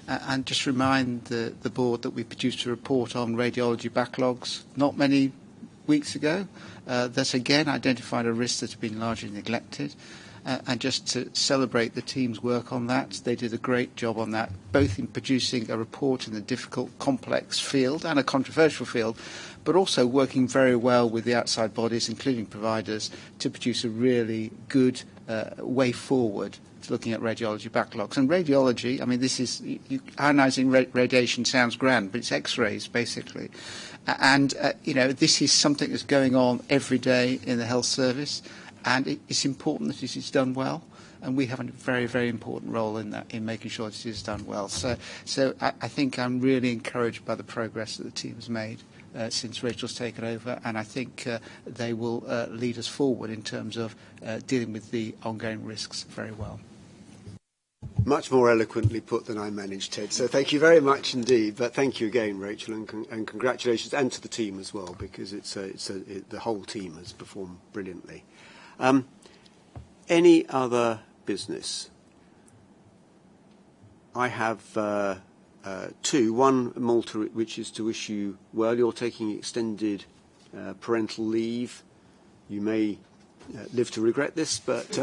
and just remind the board that we produced a report on radiology backlogs not many weeks ago that again identified a risk that had been largely neglected. And just to celebrate the team's work on that, they did a great job on that, both in producing a report in a difficult, complex field and a controversial field, but also working very well with the outside bodies, including providers, to produce a really good way forward to looking at radiology backlogs. And radiology, I mean, this is ionising radiation sounds grand, but it's X-rays basically. And this is something that's going on every day in the health service. And it's important that it is done well. and we have a very, very important role in that, in making sure it is done well. So I think I'm really encouraged by the progress that the team has made since Rachel's taken over, and I think they will lead us forward in terms of dealing with the ongoing risks very well. Much more eloquently put than I managed, Ted. So thank you very much indeed. But thank you again, Rachel, and congratulations, and to the team as well, because the whole team has performed brilliantly. Any other business? I have two. One, Malta, which is to issue. Well, you're taking extended parental leave. You may live to regret this, but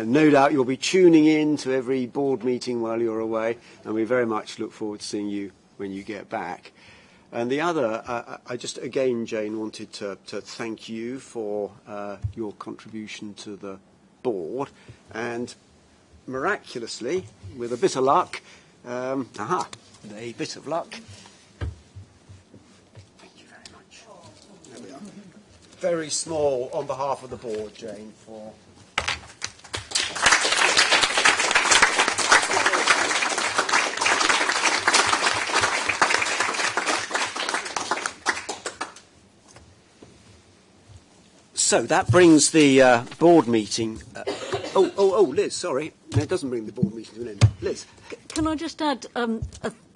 no doubt you'll be tuning in to every board meeting while you're away, and we very much look forward to seeing you when you get back. And the other, I just again, Jane, wanted to thank you for your contribution to the board, and miraculously, with a bit of luck, a bit of luck. Thank you very much. There we are. Very small on behalf of the board, Jane, for. So that brings the board meeting. Liz, sorry. No, it doesn't bring the board meeting to an end. Liz. Can I just add a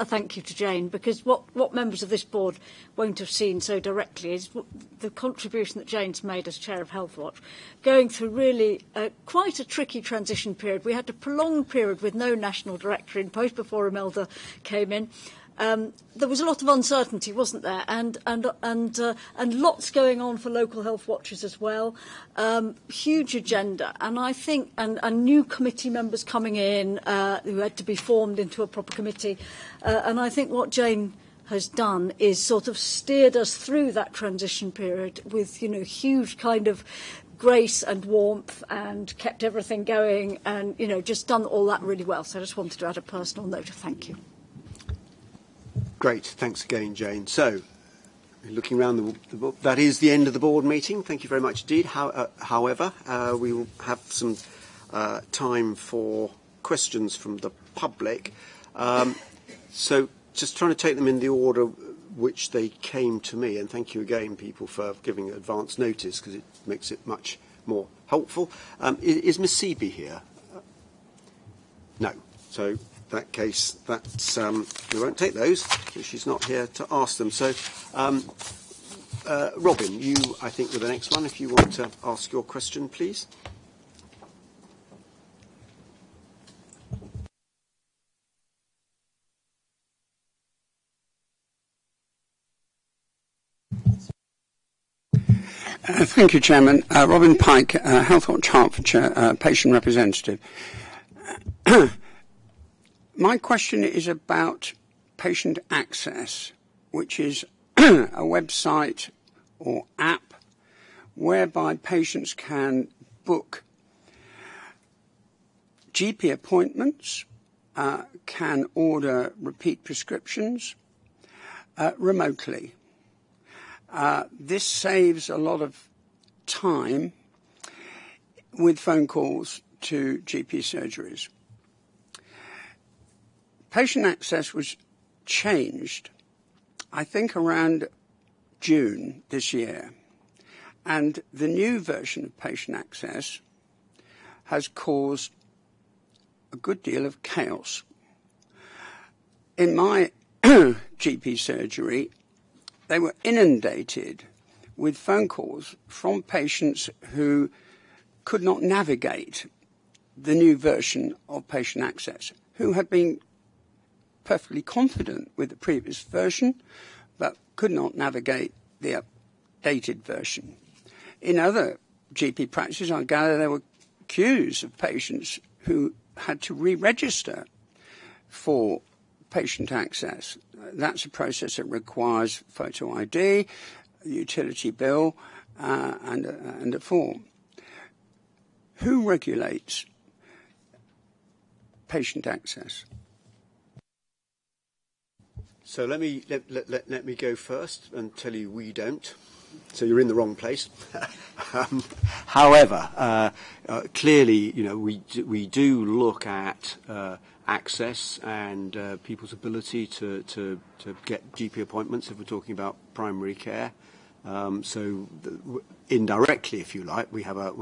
thank you to Jane, because what members of this board won't have seen so directly is the contribution that Jane's made as Chair of HealthWatch, going through really quite a tricky transition period. We had a prolonged period with no national director in post before Imelda came in. There was a lot of uncertainty, wasn't there? And lots going on for local health watchers as well. Huge agenda, and I think and new committee members coming in who had to be formed into a proper committee. And I think what Jane has done is sort of steered us through that transition period with huge kind of grace and warmth, and kept everything going, and just done all that really well. So I just wanted to add a personal note of thank you. Great. Thanks again, Jane. So, looking around the book, that is the end of the board meeting. Thank you very much indeed. However, we will have some time for questions from the public. So, just trying to take them in the order which they came to me. And thank you again, people, for giving advance notice, because it makes it much more helpful. Is Miss Seaby here? No. So, that case, that's we won't take those, because she's not here to ask them. So, Robin, you, I think, were the next one. If you want to ask your question, please. Thank you, Chairman. Robin Pike, HealthWatch Hertfordshire, patient representative. My question is about patient access, which is a website or app whereby patients can book GP appointments, can order repeat prescriptions remotely. This saves a lot of time with phone calls to GP surgeries. Patient access was changed, I think, around June this year. And the new version of patient access has caused a good deal of chaos. In my GP surgery, they were inundated with phone calls from patients who could not navigate the new version of patient access, who had been perfectly confident with the previous version, but could not navigate the updated version. In other GP practices, I gather there were queues of patients who had to re-register for patient access. That's a process that requires photo ID, a utility bill, and a form. Who regulates patient access? So let me go first and tell you we don't. So you're in the wrong place. However, clearly, we do look at access and people's ability to get GP appointments if we're talking about primary care. So indirectly, if you like, we have a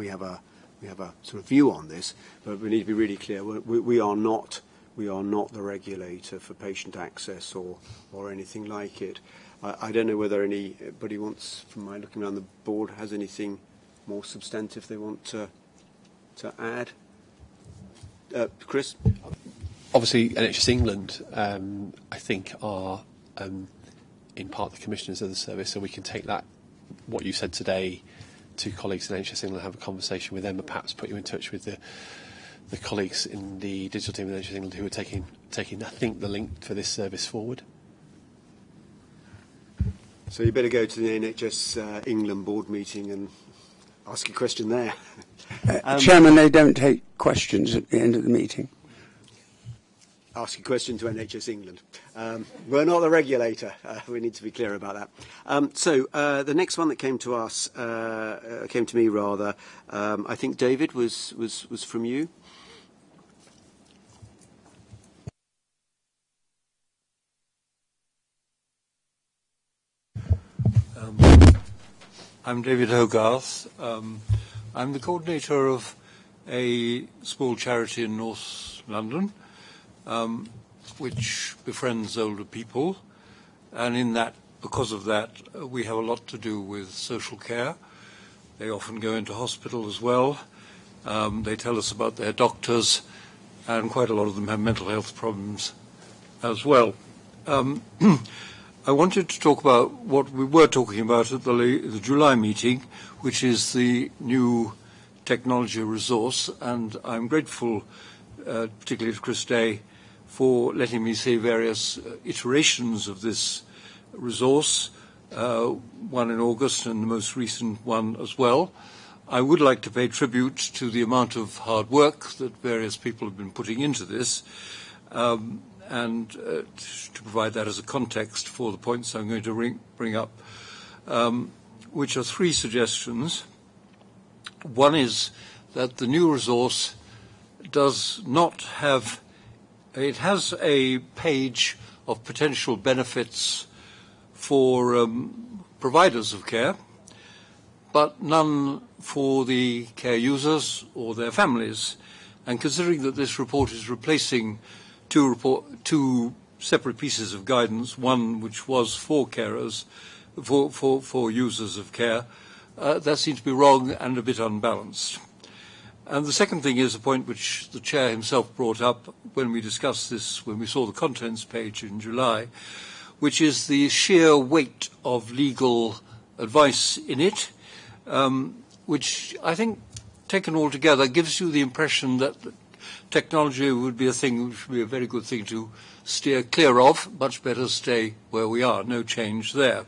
sort of view on this, but we need to be really clear. We are not the regulator for patient access or anything like it. I don't know whether anybody wants, from my looking around the board, has anything more substantive they want to add. Chris? Obviously, NHS England, I think, are in part the commissioners of the service, so we can take that, what you said today, to colleagues in NHS England, have a conversation with them, and perhaps put you in touch with the colleagues in the digital team in NHS England who are taking, I think, the link for this service forward. So you better go to the NHS England board meeting and ask a question there. Chairman, they don't take questions at the end of the meeting. Ask a question to NHS England. We're not the regulator. We need to be clear about that. So the next one that came to us, came to me rather, I think David was from you. I'm David Hogarth. I'm the coordinator of a small charity in North London, which befriends older people, and because of that, we have a lot to do with social care. They often go into hospital as well. They tell us about their doctors, and quite a lot of them have mental health problems as well. I wanted to talk about what we were talking about at the July meeting, which is the new technology resource, and I'm grateful, particularly to Chris Day, for letting me see various iterations of this resource, one in August and the most recent one as well. I would like to pay tribute to the amount of hard work that various people have been putting into this, and to provide that as a context for the points I'm going to bring up, which are three suggestions. One is that the new resource does not have, it has a page of potential benefits for providers of care, but none for the care users or their families. And considering that this report is replacing two separate pieces of guidance, one which was for carers, for users of care, that seems to be wrong and a bit unbalanced. And the second thing is a point which the Chair himself brought up when we discussed this, when we saw the contents page in July, which is the sheer weight of legal advice in it, which I think, taken all together, gives you the impression that technology would be a thing which would be a very good thing to steer clear of. Much better stay where we are, no change there.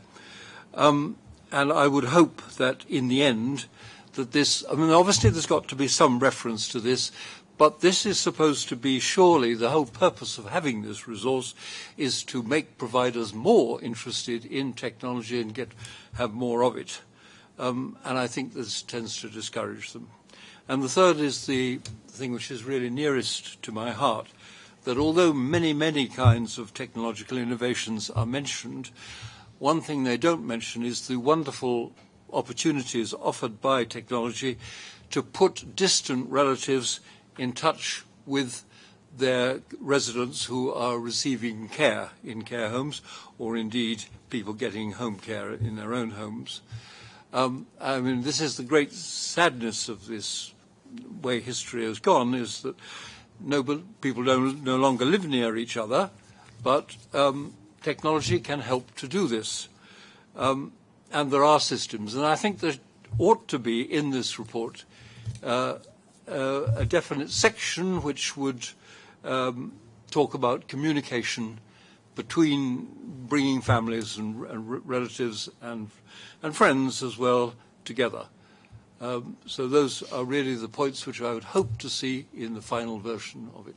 And I would hope that in the end that this, I mean, obviously there's got to be some reference to this, but this is supposed to be, surely the whole purpose of having this resource is to make providers more interested in technology and have more of it. And I think this tends to discourage them. And the third is the thing which is really nearest to my heart, that although many, many kinds of technological innovations are mentioned, one thing they don't mention is the wonderful opportunities offered by technology to put distant relatives in touch with their residents who are receiving care in care homes, or indeed people getting home care in their own homes. I mean, this is the great sadness of this way history has gone, is that people no longer live near each other, but technology can help to do this. And there are systems, and I think there ought to be in this report a definite section which would talk about communication between bringing families and relatives and friends as well together. So those are really the points which I would hope to see in the final version of it.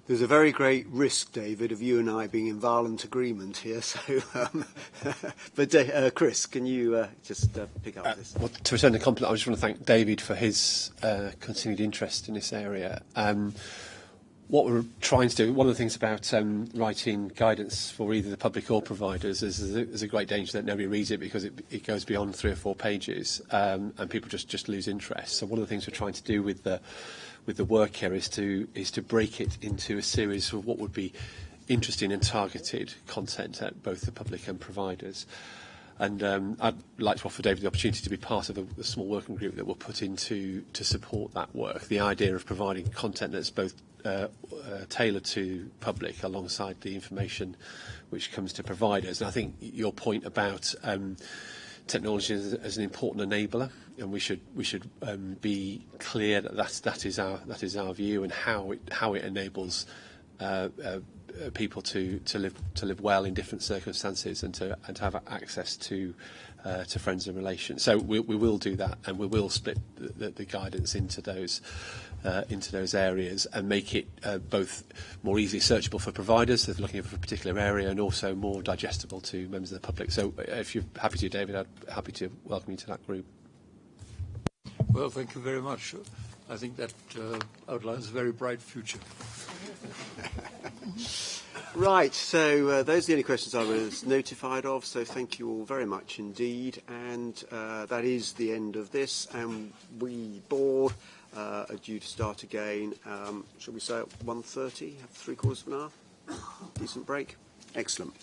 There's a very great risk, David, of you and I being in violent agreement here. So, but Chris, can you just pick up this? Well, to return the compliment, I just want to thank David for his continued interest in this area. What we're trying to do, one of the things about writing guidance for either the public or providers is there's a great danger that nobody reads it because it goes beyond 3 or 4 pages and people just lose interest. So one of the things we're trying to do with the work here is to break it into a series of what would be interesting and targeted content at both the public and providers. And I'd like to offer David the opportunity to be part of the small working group that we'll put into to support that work. The idea of providing content that's both tailored to public alongside the information which comes to providers. And I think your point about technology as an important enabler, and we should be clear that is our view, and how it enables people to live well in different circumstances and to have access to friends and relations. So we will do that, and we will split the guidance into those areas and make it both more easily searchable for providers if they're looking for a particular area, and also more digestible to members of the public. So if you're happy to, David, I'm happy to welcome you to that group. Well, thank you very much. I think that outlines a very bright future. Right, so those are the only questions I was notified of, so thank you all very much indeed. And that is the end of this, and we board are due to start again, shall we say at 1:30, have 3/4 of an hour? Decent break? Excellent.